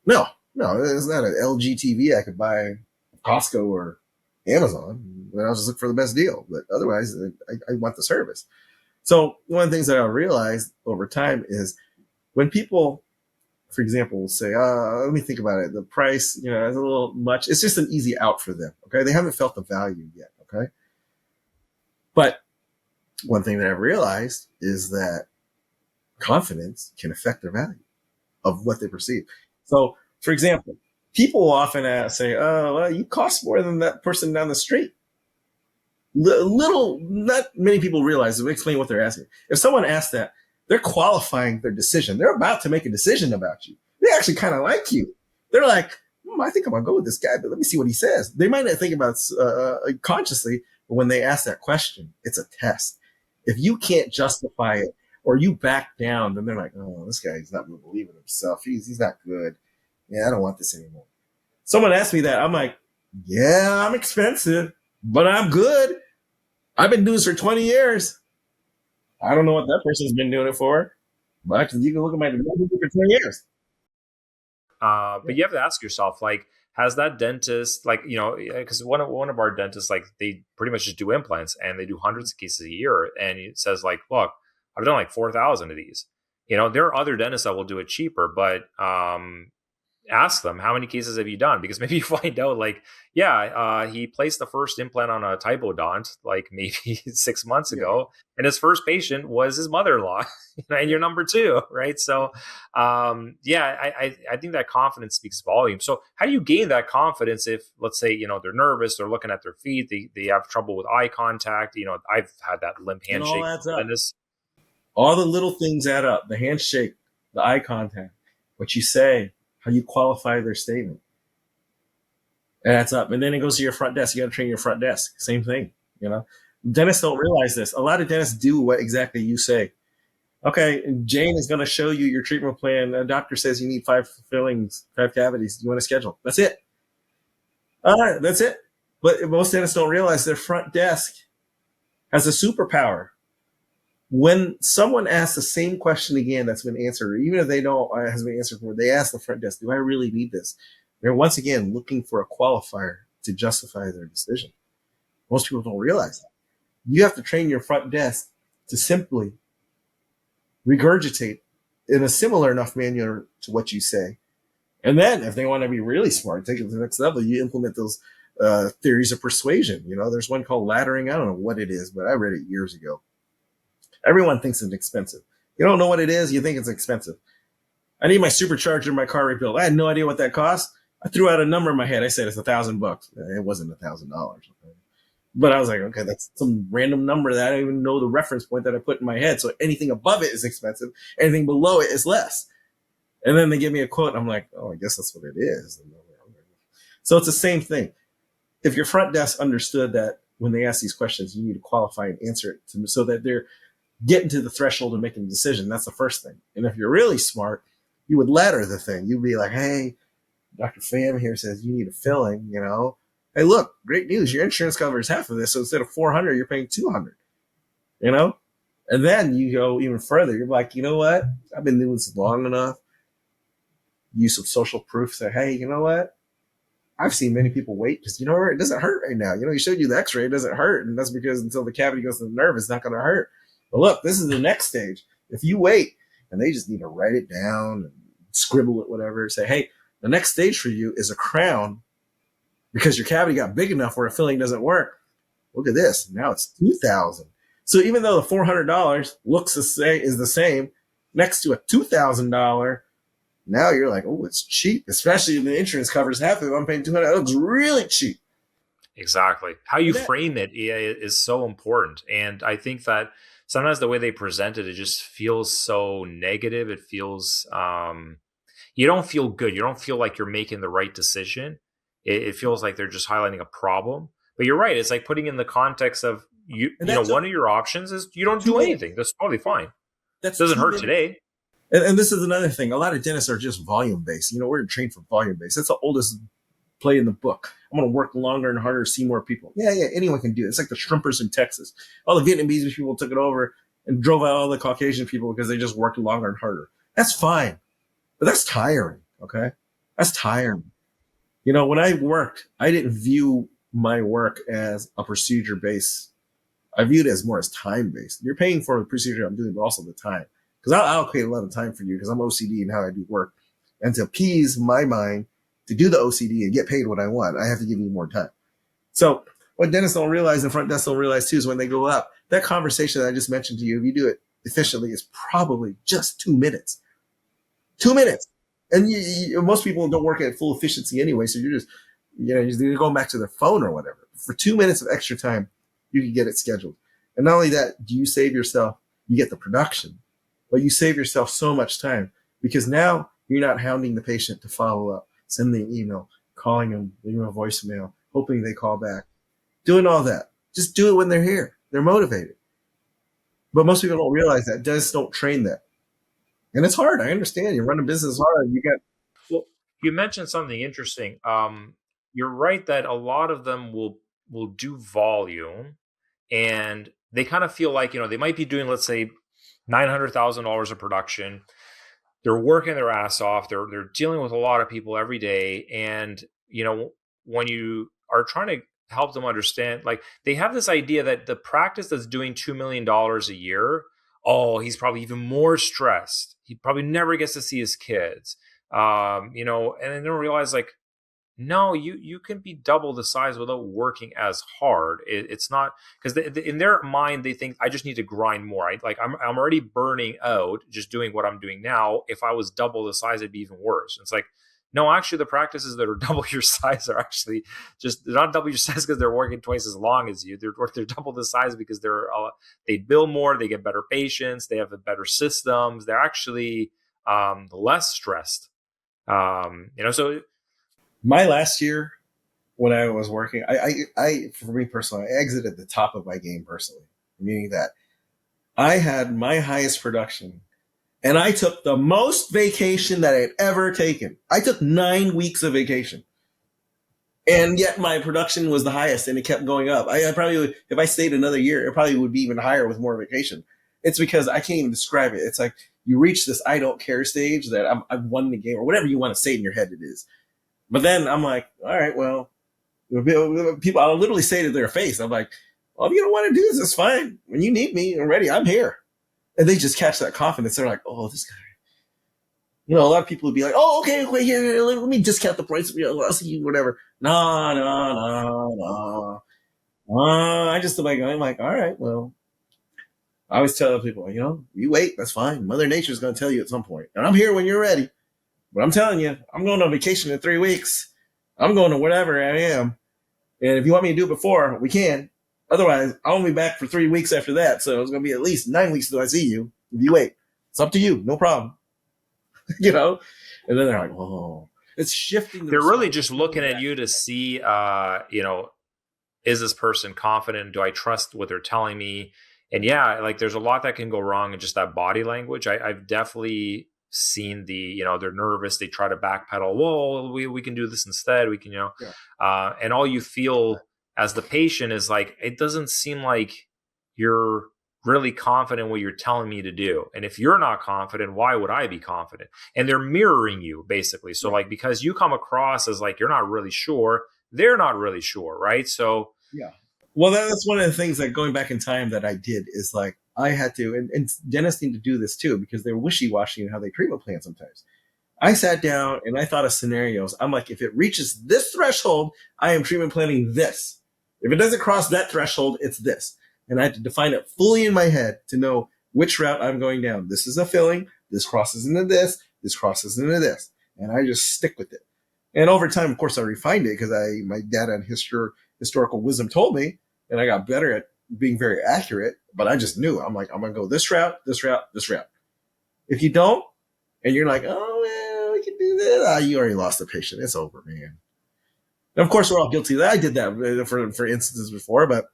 no, it's not an LG TV I could buy at Costco or Amazon. I'll just look for the best deal. But otherwise, I want the service. So one of the things that I realized over time is when people, for example, will say, let me think about it. The price, is a little much. It's just an easy out for them. Okay. They haven't felt the value yet. Okay. But one thing that I've realized is that confidence can affect their value of what they perceive. So, for example, people will often say, oh, well, you cost more than that person down the street. Not many people realize. Let me explain what they're asking. If someone asks that, they're qualifying their decision. They're about to make a decision about you. They actually kind of like you. They're like, I think I'm going to go with this guy, but let me see what he says. They might not think about it consciously, but when they ask that question, it's a test. If you can't justify it or you back down, then they're like, oh, this guy's not going to believe in himself. He's not good. Yeah, I don't want this anymore. Someone asked me that. I'm like, yeah, I'm expensive, but I'm good. I've been doing this for 20 years. I don't know what that person's been doing it for, Well, actually, you can look at my notebook for 20 years. But you have to ask yourself, like, has that dentist, like, because one of our dentists, like, they pretty much just do implants and they do hundreds of cases a year, and it says, like, look, I've done like 4,000 of these. There are other dentists that will do it cheaper, but ask them, how many cases have you done? Because maybe you find out, like, yeah, he placed the first implant on a typodont like maybe 6 months Yeah. ago, and his first patient was his mother-in-law, and you're number two, right? So yeah, I think that confidence speaks volume. So how do you gain that confidence if, let's say, they're nervous, they're looking at their feet, they have trouble with eye contact? I've had that limp It all handshake adds with up. dentists. All the little things add up. The handshake, the eye contact, what you say, how you qualify their statement. It adds up. And then it goes to your front desk. You got to train your front desk. Same thing. Dentists don't realize this. A lot of dentists do what exactly you say. Okay, Jane is going to show you your treatment plan. The doctor says you need 5 fillings, 5 cavities. You want to schedule? That's it. All right, that's it. But most dentists don't realize their front desk has a superpower. When someone asks the same question again that's been answered, or even if they know it has been answered before, they ask the front desk, do I really need this? They're once again looking for a qualifier to justify their decision. Most people don't realize that. You have to train your front desk to simply regurgitate in a similar enough manner to what you say. And then if they want to be really smart, take it to the next level, you implement those theories of persuasion. There's one called laddering. I don't know what it is, but I read it years ago. Everyone thinks it's expensive. You don't know what it is, you think it's expensive. I need my supercharger in my car rebuilt. I had no idea what that cost. I threw out a number in my head. I said it's $1,000. It wasn't $1,000. But I was like, okay, that's some random number that I don't even know the reference point that I put in my head. So anything above it is expensive. Anything below it is less. And then they give me a quote. And I'm like, oh, I guess that's what it is. So it's the same thing. If your front desk understood that when they ask these questions, you need to qualify and answer it so that they're getting to the threshold of making a decision. That's the first thing. And if you're really smart, you would ladder the thing. You'd be like, hey, Dr. Pham here says you need a filling, Hey, look, great news. Your insurance covers half of this. So instead of $400, you're paying $200, And then you go even further. You're like, you know what? I've been doing this long enough. Use some social proof. Say, hey, you know what? I've seen many people wait because, it doesn't hurt right now. He showed you the x-ray. It doesn't hurt. And that's because until the cavity goes to the nerve, it's not going to hurt. But look, this is the next stage. If you wait and they just need to write it down and scribble it, whatever, say, hey, the next stage for you is a crown because your cavity got big enough where a filling doesn't work. Look at this. Now it's $2,000. So even though the $400 looks is the same next to a $2,000, now you're like, oh, it's cheap, especially if the insurance covers half of it. I'm paying $200. It looks really cheap. Exactly. How you frame it is so important. And I think that sometimes the way they present it just feels so negative. It feels, you don't feel good. You don't feel like you're making the right decision. It feels like they're just highlighting a problem. But you're right. It's like putting in the context of, one of your options is you don't do anything. That's totally fine. That doesn't hurt today. And this is another thing. A lot of dentists are just volume based. We're trained for volume based. That's the oldest play in the book. I'm going to work longer and harder to see more people. Yeah, anyone can do it. It's like the shrimpers in Texas. All the Vietnamese people took it over and drove out all the Caucasian people because they just worked longer and harder. That's fine. But that's tiring, okay? That's tiring. When I worked, I didn't view my work as a procedure based. I viewed it as more as time based. You're paying for the procedure I'm doing, but also the time. Because I'll allocate a lot of time for you because I'm OCD in how I do work. And to appease my mind, to do the OCD and get paid what I want, I have to give you more time. So what dentists don't realize and front desks don't realize too is when they go up, that conversation that I just mentioned to you, if you do it efficiently, is probably just 2 minutes. 2 minutes. And most people don't work at full efficiency anyway. So you're just, you're going back to their phone or whatever. For 2 minutes of extra time, you can get it scheduled. And not only that, do you save yourself, you get the production, but you save yourself so much time because now you're not hounding the patient to follow up, sending an email, calling them, leaving a voicemail, hoping they call back, doing all that. Just do it when they're here. They're motivated. But most people don't realize that. Dentists don't train that. And it's hard. I understand. You run a business hard. Well, you mentioned something interesting. You're right that a lot of them will do volume, and they kind of feel like they might be doing, let's say, $900,000 of production. They're working their ass off. They're dealing with a lot of people every day. And, when you are trying to help them understand, like they have this idea that the practice that's doing $2 million a year, oh, he's probably even more stressed. He probably never gets to see his kids. And they don't realize like, no, you can be double the size without working as hard. It's not because in their mind they think I just need to grind more. I'm already burning out just doing what I'm doing now. If I was double the size, it'd be even worse. It's like, no, actually, the practices that are double your size are actually just they're not double your size because they're working twice as long as you. They're double the size because they bill more, they get better patients, they have better systems. They're actually less stressed. So My last year when I was working, I for me personally, I exited the top of my game personally, meaning that I had my highest production and I took the most vacation that I had ever taken. I took 9 weeks of vacation. And yet my production was the highest and it kept going up. I probably would, if I stayed another year, it probably would be even higher with more vacation. It's because I can't even describe it. It's like you reach this I don't care stage that I've won the game or whatever you want to say in your head it is. But then I'm like, all right, well, people, I'll literally say to their face, I'm like, well, if you don't want to do this, it's fine. When you need me, I'm ready. I'm here. And they just catch that confidence. They're like, oh, this guy. A lot of people would be like, oh, okay, here, let me discount the price. I'll see you, whatever. No, no, no, no. I'm like, all right, well, I always tell people, you wait, that's fine. Mother Nature's going to tell you at some point. And I'm here when you're ready. But I'm telling you, I'm going on vacation in 3 weeks. I'm going to wherever I am. And if you want me to do it before, we can. Otherwise, I'll be back for 3 weeks after that. So it's going to be at least 9 weeks till I see you. If you wait, it's up to you. No problem. And then they're like, whoa. It's shifting. They're really just looking at you to see, is this person confident? Do I trust what they're telling me? And yeah, like there's a lot that can go wrong in just that body language. I've definitely seen they're nervous. They try to backpedal. Whoa, we can do this instead. We can, and all you feel as the patient is like, it doesn't seem like you're really confident in what you're telling me to do. And if you're not confident, why would I be confident? And they're mirroring you basically. So like, because you come across as like, you're not really sure, they're not really sure. Right. So yeah. Well, that's one of the things that going back in time that I did is like, I had to, and dentists need to do this too, because they're wishy-washy in how they treatment plan sometimes. I sat down and I thought of scenarios. I'm like, if it reaches this threshold, I am treatment planning this. If it doesn't cross that threshold, it's this. And I had to define it fully in my head to know which route I'm going down. This is a filling. This crosses into this. This crosses into this. And I just stick with it. And over time, of course, I refined it because my data and historical wisdom told me, and I got better at being very accurate, but I just knew. I'm like, I'm going to go this route, this route, this route. If you don't, and you're like, oh, man, we can do this, you already lost the patient. It's over, man. And of course, we're all guilty of that. I did that for instances before, but,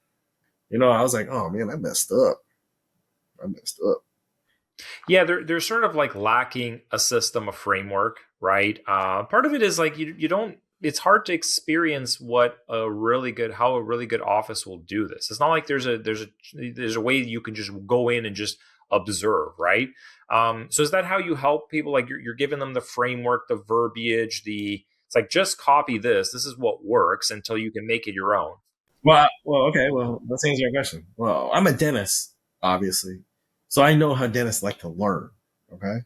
I was like, oh, man, I messed up. Yeah, they're sort of like lacking a system, a framework, right? Part of it is like you don't. It's hard to experience how a really good office will do this. It's not like there's a way you can just go in and just observe, right? So is that how you help people? Like you're giving them the framework, the verbiage, it's like just copy this. This is what works until you can make it your own. Well, okay. Well, let's answer your question. Well, I'm a dentist, obviously, so I know how dentists like to learn. Okay.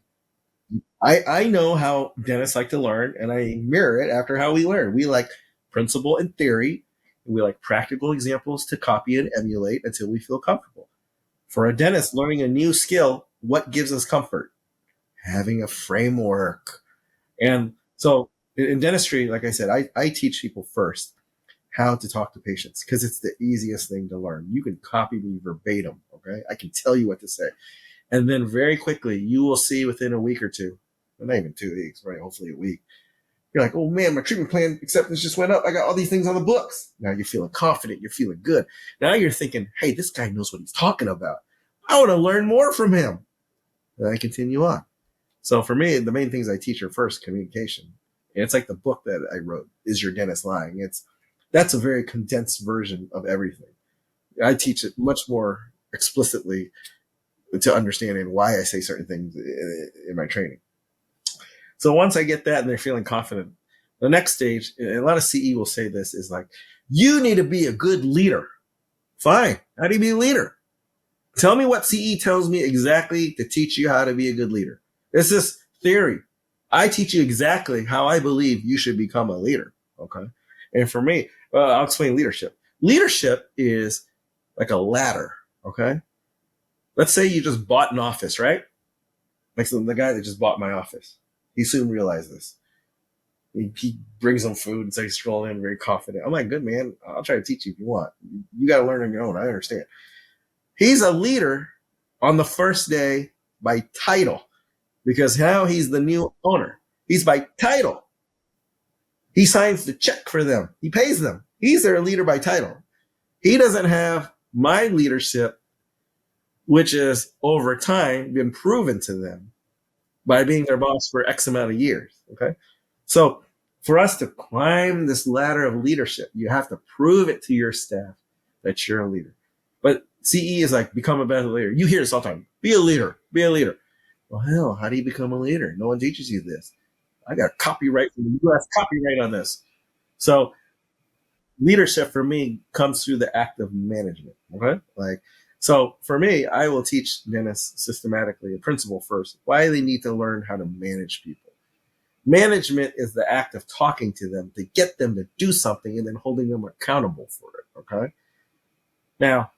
I know how dentists like to learn, and I mirror it after how we learn. We like principle and theory, and we like practical examples to copy and emulate until we feel comfortable. For a dentist learning a new skill, what gives us comfort? Having a framework. And so in dentistry, like I said, I teach people first how to talk to patients because it's the easiest thing to learn. You can copy me verbatim, okay? I can tell you what to say. And then very quickly, you will see within a week or two, well, not even 2 weeks, right? Hopefully a week. You're like, oh man, my treatment plan acceptance just went up. I got all these things on the books. Now you're feeling confident. You're feeling good. Now you're thinking, hey, this guy knows what he's talking about. I want to learn more from him. And I continue on. So for me, the main things I teach are first communication. And it's like the book that I wrote, Is Your Dentist Lying? That's a very condensed version of everything. I teach it much more explicitly to understanding why I say certain things in my training. So once I get that and they're feeling confident, the next stage, and a lot of CE will say this, is like, you need to be a good leader. Fine. How do you be a leader? Tell me what CE tells me exactly to teach you how to be a good leader. It's this theory. I teach you exactly how I believe you should become a leader. Okay. And for me, I'll explain leadership. Leadership is like a ladder. Okay. Let's say you just bought an office, right? Like the guy that just bought my office. He soon realized this. He brings them food and so he's strolling in very confident. I'm like, good man, I'll try to teach you if you want. You got to learn on your own. I understand. He's a leader on the first day by title because now he's the new owner. He's by title. He signs the check for them. He pays them. He's their leader by title. He doesn't have my leadership, which is over time been proven to them by being their boss for X amount of years. Okay. So for us to climb this ladder of leadership, you have to prove it to your staff that you're a leader. But CE is like, become a better leader. You hear this all the time. Be a leader. Be a leader. Well, hell, how do you become a leader? No one teaches you this. I got copyright from the U.S. copyright on this. So leadership for me comes through the act of management. Okay. So for me, I will teach dentists systematically a principle first, why they need to learn how to manage people. Management is the act of talking to them to get them to do something and then holding them accountable for it. Okay. Now,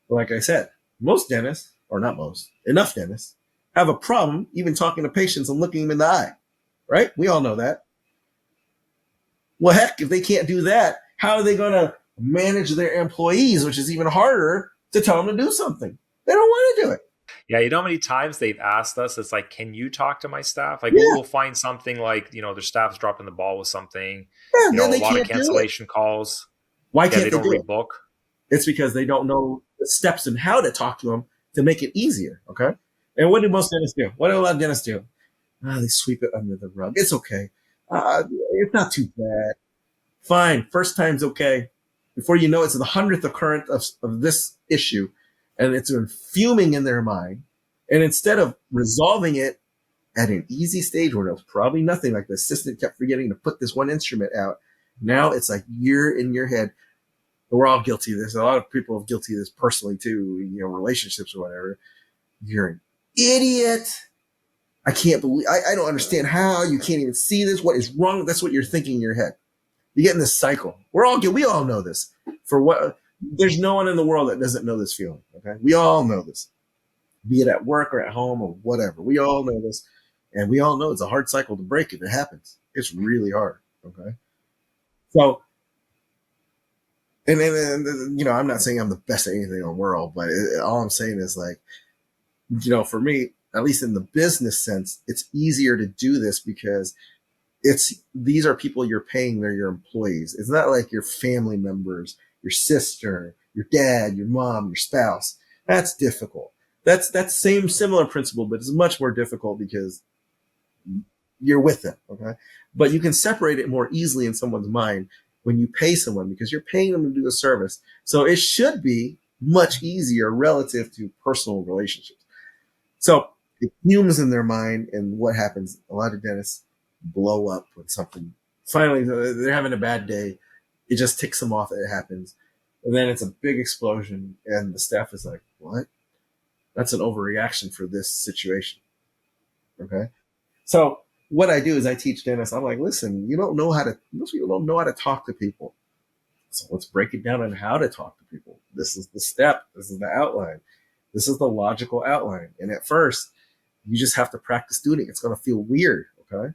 like I said, most dentists, or not most, enough dentists, have a problem even talking to patients and looking them in the eye. Right? We all know that. Well, heck, if they can't do that, how are they going to manage their employees, which is even harder to tell them to do something? They don't want to do it. Yeah, you know how many times they've asked us, it's like, can you talk to my staff? Like, Yeah. we'll find something like, their staff's dropping the ball with something, Yeah, a lot of cancellation calls. Why can't they don't do it? rebook? It's because they don't know the steps and how to talk to them to make it easier. Okay. And what do most dentists do? What do a lot of dentists do? They sweep it under the rug. It's okay. It's not too bad. Fine. First time's okay. Before you know, it's the 100th occurrence of this issue, and it's been fuming in their mind. And instead of resolving it at an easy stage where it was probably nothing, like the assistant kept forgetting to put this one instrument out, now it's like you're in your head. We're all guilty of this. A lot of people are guilty of this personally too, relationships or whatever. You're an idiot. I can't believe, I don't understand how you can't even see this. What is wrong? That's what you're thinking in your head. You get in this cycle. We all know this. There's no one in the world that doesn't know this feeling. Okay. We all know this, be it at work or at home or whatever. We all know this. And we all know it's a hard cycle to break if it happens. It's really hard. Okay. So, and I'm not saying I'm the best at anything in the world, but all I'm saying is like, for me, at least in the business sense, it's easier to do this because these are people you're paying. They're your employees. It's not like your family members, your sister, your dad, your mom, your spouse. That's difficult. That's similar principle, but it's much more difficult because you're with them. Okay. But you can separate it more easily in someone's mind when you pay someone because you're paying them to do a service. So it should be much easier relative to personal relationships. So it fumes in their mind, and what happens? A lot of dentists blow up when something. Finally, they're having a bad day. It just ticks them off that it happens. And then it's a big explosion, and the staff is like, what? That's an overreaction for this situation. Okay? So what I do is I teach dentists, I'm like, listen, most people don't know how to talk to people. So let's break it down on how to talk to people. This is the step. This is the outline. This is the logical outline. And at first, you just have to practice doing it. It's going to feel weird, okay?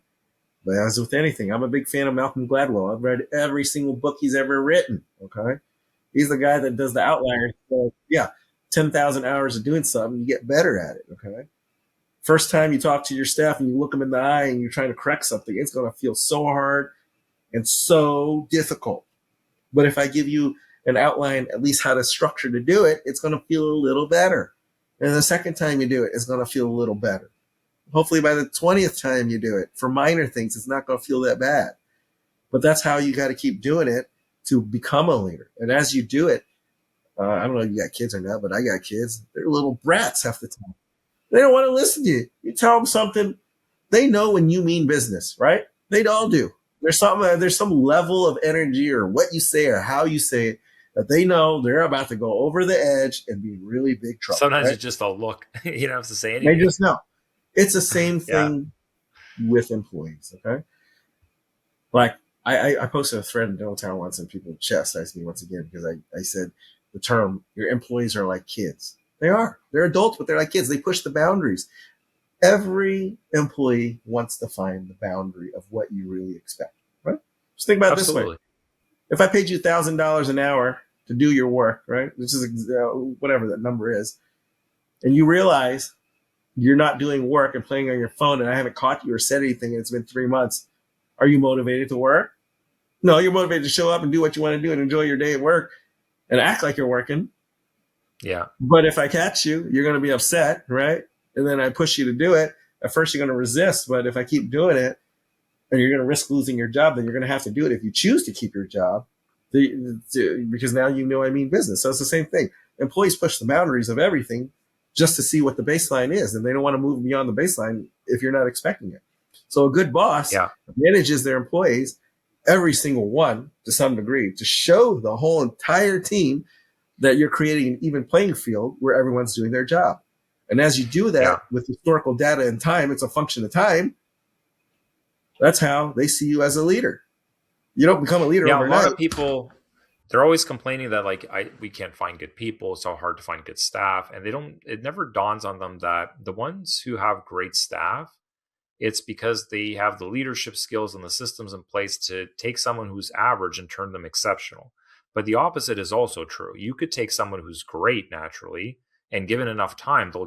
But as with anything, I'm a big fan of Malcolm Gladwell. I've read every single book he's ever written, okay? He's the guy that does the outliners. So, 10,000 hours of doing something, you get better at it, okay? First time you talk to your staff and you look them in the eye and you're trying to correct something, it's going to feel so hard and so difficult. But if I give you an outline, at least how to structure to do it, it's going to feel a little better. And the second time you do it, it's going to feel a little better. Hopefully by the 20th time you do it, for minor things, it's not going to feel that bad. But that's how you got to keep doing it to become a leader. And as you do it, I don't know if you got kids or not, but I got kids. They're little brats half the time. They don't want to listen to you. You tell them something, they know when you mean business, right? They all do. There's some level of energy or what you say or how you say it that they know they're about to go over the edge and be in really big trouble, Sometimes right? it's just a look. You don't have to say They anything. just know. It's the same Yeah. thing with employees, okay? Like I posted a thread in Downtown once and people chastised me once again because I said the term your employees are like kids. They are. They're adults, but they're like kids. They push the boundaries. Every employee wants to find the boundary of what you really expect, right? Just think about it this way. Absolutely. If I paid you $1,000 an hour to do your work, right, which is whatever that number is, and you realize you're not doing work and playing on your phone and I haven't caught you or said anything and it's been 3 months, are you motivated to work? No, you're motivated to show up and do what you want to do and enjoy your day at work and act like you're working. Yeah. But if I catch you, you're going to be upset, right? And then I push you to do it. At first, you're going to resist. But if I keep doing it and you're going to risk losing your job, then you're going to have to do it if you choose to keep your job because now you know I mean business. So it's the same thing. Employees push the boundaries of everything just to see what the baseline is. And they don't want to move beyond the baseline if you're not expecting it. So a good boss Yeah. manages their employees, every single one to some degree, to show the whole entire team that you're creating an even playing field where everyone's doing their job. And as you do Yeah. that with historical data and time, it's a function of time. That's how they see you as a leader. You don't become a leader Yeah. A lot overnight. of people, they're always complaining that like we can't find good people. It's so hard to find good staff. And it never dawns on them that the ones who have great staff, it's because they have the leadership skills and the systems in place to take someone who's average and turn them exceptional. But the opposite is also true. You could take someone who's great naturally, and given enough time, the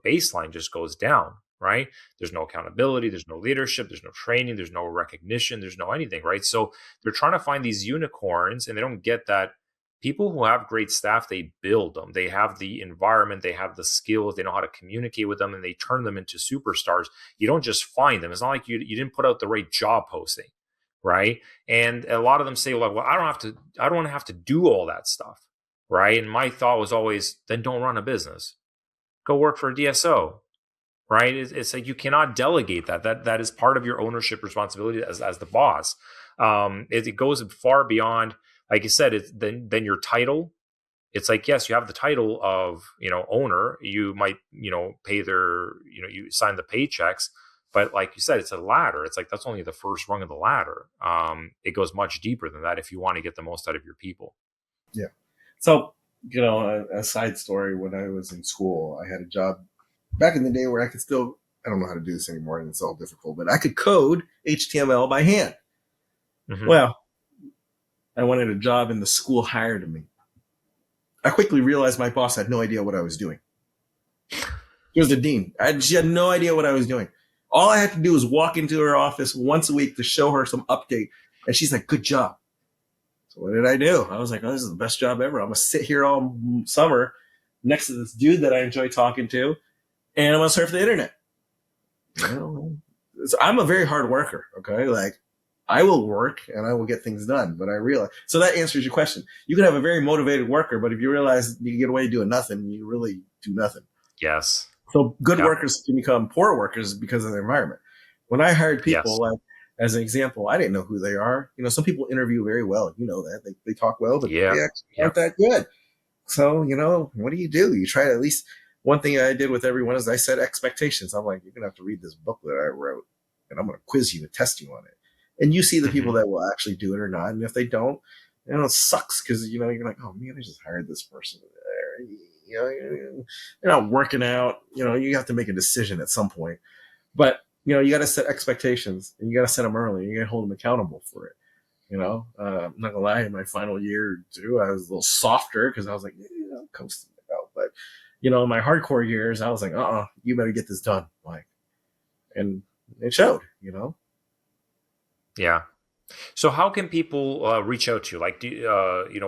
baseline just goes down, right? There's no accountability, there's no leadership, there's no training, there's no recognition, there's no anything, right? So they're trying to find these unicorns and they don't get that people who have great staff, they build them. They have the environment, they have the skills, they know how to communicate with them, and they turn them into superstars. You don't just find them. It's not like you didn't put out the right job posting, right? And a lot of them say, well, I don't want to have to do all that stuff, right? And my thought was always, then don't run a business. Go work for a DSO, right? It's like you cannot delegate that. That is part of your ownership responsibility as the boss. It goes far beyond, like you said, it's then your title. It's like, yes, you have the title of, owner. You might, pay you sign the paychecks, but like you said, it's a ladder. It's like that's only the first rung of the ladder. It goes much deeper than that if you want to get the most out of your people. Yeah. So, a side story, when I was in school, I had a job back in the day where I could still, I don't know how to do this anymore and it's all difficult, but I could code HTML by hand. Mm-hmm. Well, I wanted a job and the school hired me. I quickly realized my boss had no idea what I was doing. She was the dean. She had no idea what I was doing. All I had to do was walk into her office once a week to show her some update. And she's like, good job. So what did I do? I was like, oh, this is the best job ever. I'm going to sit here all summer next to this dude that I enjoy talking to, and I'm going to surf the internet. So I'm a very hard worker, okay? Like, I will work and I will get things done, but I realize. So that answers your question. You can have a very motivated worker, but if you realize you can get away doing nothing, you really do nothing. Yes. So good workers can become poor workers because of their environment. When I hired people, like as an example, I didn't know who they are. Some people interview very well. You know that. They talk well, but they actually aren't that good. So, what do? You try to at least, one thing I did with everyone is I set expectations. I'm like, you're going to have to read this book that I wrote, and I'm going to quiz you and test you on it. And you see the people that will actually do it or not. And if they don't, it sucks because, you're like, oh, man, I just hired this person. They're not working out. You have to make a decision at some point. But, you got to set expectations and you got to set them early. You got to hold them accountable for it. I'm not going to lie, in my final year or two, I was a little softer because I was like, I'm coasting it out. But, in my hardcore years, I was like, you better get this done. And it showed, Yeah. So how can people reach out to you? Like,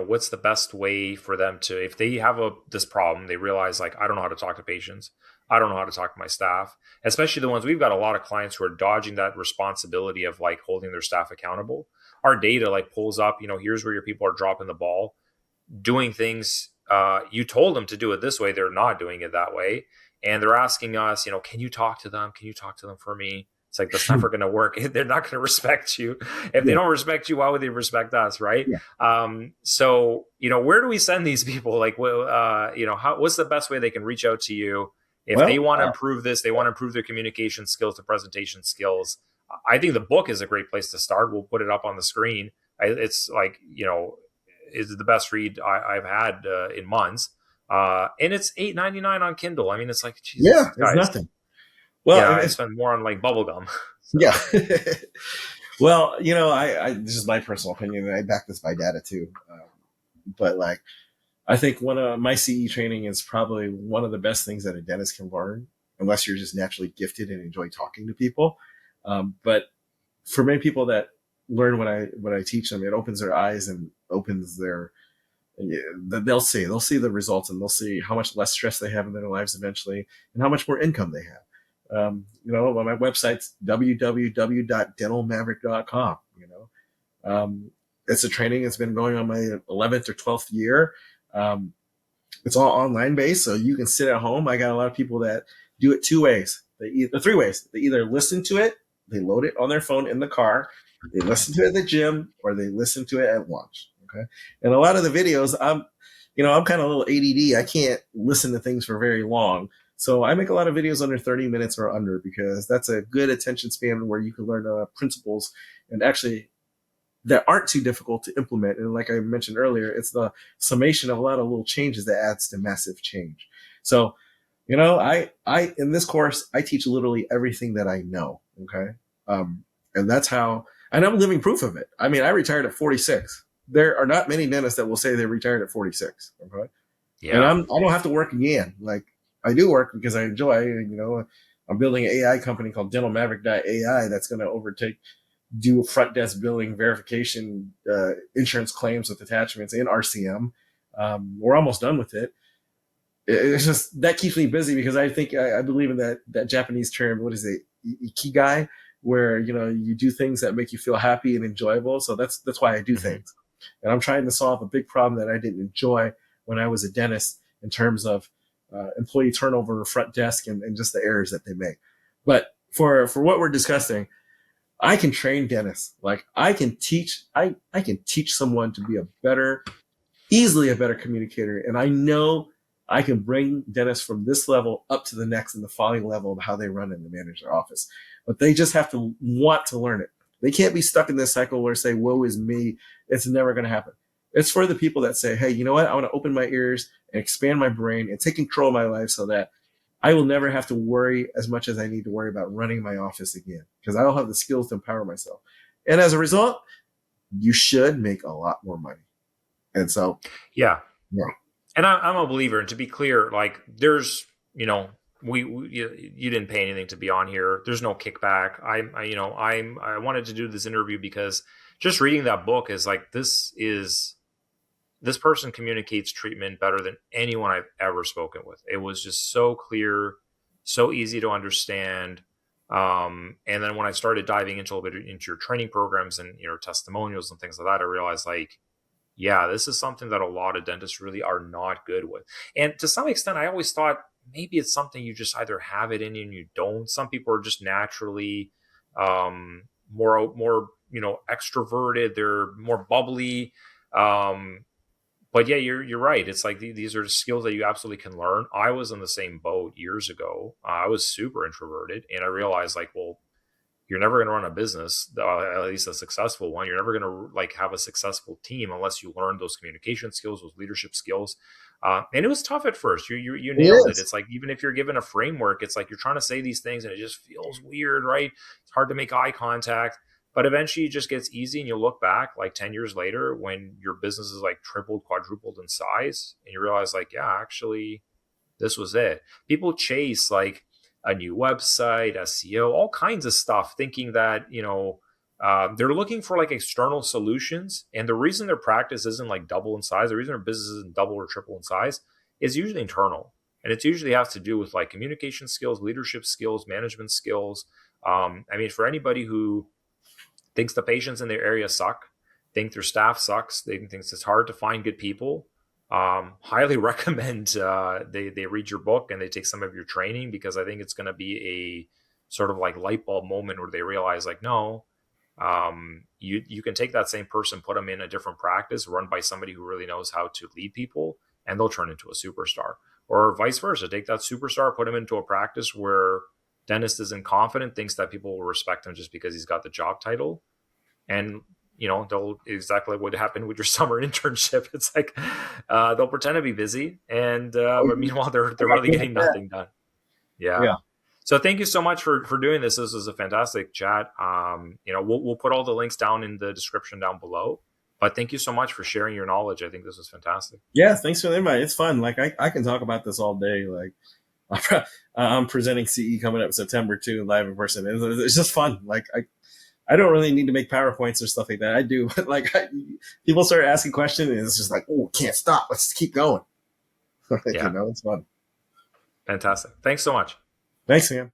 what's the best way for them to, if they have this problem, they realize like, I don't know how to talk to patients. I don't know how to talk to my staff, especially the ones, we've got a lot of clients who are dodging that responsibility of like holding their staff accountable. Our data like pulls up, here's where your people are dropping the ball, doing things you told them to do it this way. They're not doing it that way. And they're asking us, can you talk to them? Can you talk to them for me? It's like, that's never going to work. They're not going to respect you. If they Yeah. don't respect you, why would they respect us? Right. Yeah. So, where do we send these people? Like, what's the best way they can reach out to you? If they Well, want to improve this, they want to improve their communication skills, their presentation skills. I think the book is a great place to start. We'll put it up on the screen. It's like, is the best read I've had in months. And it's $8.99 on Kindle. I mean, it's like, yeah, Jesus, it's guys. nothing. Yeah, Well, I spend more on like bubblegum. So. yeah. Well, I this is my personal opinion, and I back this by data too. But like, I think one of my CE training is probably one of the best things that a dentist can learn, unless you're just naturally gifted and enjoy talking to people. But for many people that learn when I teach them, it opens their eyes and opens their. They'll see the results, and they'll see how much less stress they have in their lives eventually, and how much more income they have. My website's www.dentalmaverick.com. It's a training that's been going on my 11th or 12th year. It's all online based, so you can sit at home. I got a lot of people that do it two ways. Three ways. They either listen to it, they load it on their phone in the car, they listen to it at the gym, or they listen to it at lunch. Okay. And a lot of the videos, I'm kind of a little ADD. I can't listen to things for very long. So I make a lot of videos under 30 minutes or under, because that's a good attention span where you can learn principles and actually that aren't too difficult to implement. And like I mentioned earlier, it's the summation of a lot of little changes that adds to massive change. So, I in this course, I teach literally everything that I know. Okay. And that's how, and I'm living proof of it. I mean, I retired at 46. There are not many dentists that will say they retired at 46. Okay. And Yeah. I don't have to work again. Like, I do work because I enjoy, I'm building an AI company called dentalmaverick.ai that's going to do front desk billing, verification, insurance claims with attachments, and RCM. We're almost done with it. It's just that keeps me busy, because I think I believe in that Japanese term. What is it? Ikigai, where you do things that make you feel happy and enjoyable. So that's why I do things, and I'm trying to solve a big problem that I didn't enjoy when I was a dentist, in terms of employee turnover, front desk, and just the errors that they make. But for what we're discussing, I can train dentists. Like, I can teach someone to be easily a better communicator. And I know I can bring dentists from this level up to the next and the following level of how they run and manage their office. But they just have to want to learn it. They can't be stuck in this cycle where say, woe is me. It's never going to happen. It's for the people that say, hey, you know what? I want to open my ears and expand my brain and take control of my life, so that I will never have to worry as much as I need to worry about running my office again, because I'll have the skills to empower myself. And as a result, you should make a lot more money. And so, Yeah. yeah. And I'm a believer. And to be clear, like, there's, you didn't pay anything to be on here. There's no kickback. I wanted to do this interview because just reading that book is like, this person communicates treatment better than anyone I've ever spoken with. It was just so clear, so easy to understand. And then when I started diving into a little bit into your training programs and testimonials and things like that, I realized, like, yeah, this is something that a lot of dentists really are not good with. And to some extent, I always thought maybe it's something you just either have it in you and you don't. Some people are just naturally more extroverted. They're more bubbly. But yeah, you're right. It's like these are skills that you absolutely can learn. I was in the same boat years ago. I was super introverted, and I realized, like, well, you're never going to run a business, at least a successful one. You're never going to like have a successful team unless you learn those communication skills, those leadership skills. And it was tough at first. You nailed it. It's like, even if you're given a framework, it's like you're trying to say these things and it just feels weird, right? It's hard to make eye contact. But eventually it just gets easy, and you'll look back like 10 years later when your business is like tripled, quadrupled in size, and you realize, like, yeah, actually, this was it. People chase like a new website, SEO, all kinds of stuff, thinking that, they're looking for like external solutions. And the reason their practice isn't like double in size, the reason their business isn't double or triple in size, is usually internal. And it usually has to do with like communication skills, leadership skills, management skills. For anybody who thinks the patients in their area suck, think their staff sucks, they thinks it's hard to find good people, highly recommend they read your book and they take some of your training, because I think it's going to be a sort of like light bulb moment where they realize like, no, you can take that same person, put them in a different practice run by somebody who really knows how to lead people, and they'll turn into a superstar. Or vice versa, take that superstar, put him into a practice where dentist isn't confident, thinks that people will respect him just because he's got the job title, and they'll exactly what happened with your summer internship. It's like they'll pretend to be busy, and but meanwhile they're Like, I really can't getting that. nothing done. Yeah. Yeah. So thank you so much for doing this. This was a fantastic chat. We'll put all the links down in the description down below. But thank you so much for sharing your knowledge. I think this was fantastic. Yeah. Thanks for the invite. It's fun. Like I can talk about this all day. Like I'm presenting CE coming up September too, live in person. It's just fun. Like I don't really need to make PowerPoints or stuff like that. I do, but like people start asking questions and it's just like, oh, can't stop. Let's just keep going. Yeah, It's fun. fantastic. Thanks so much. Thanks, man.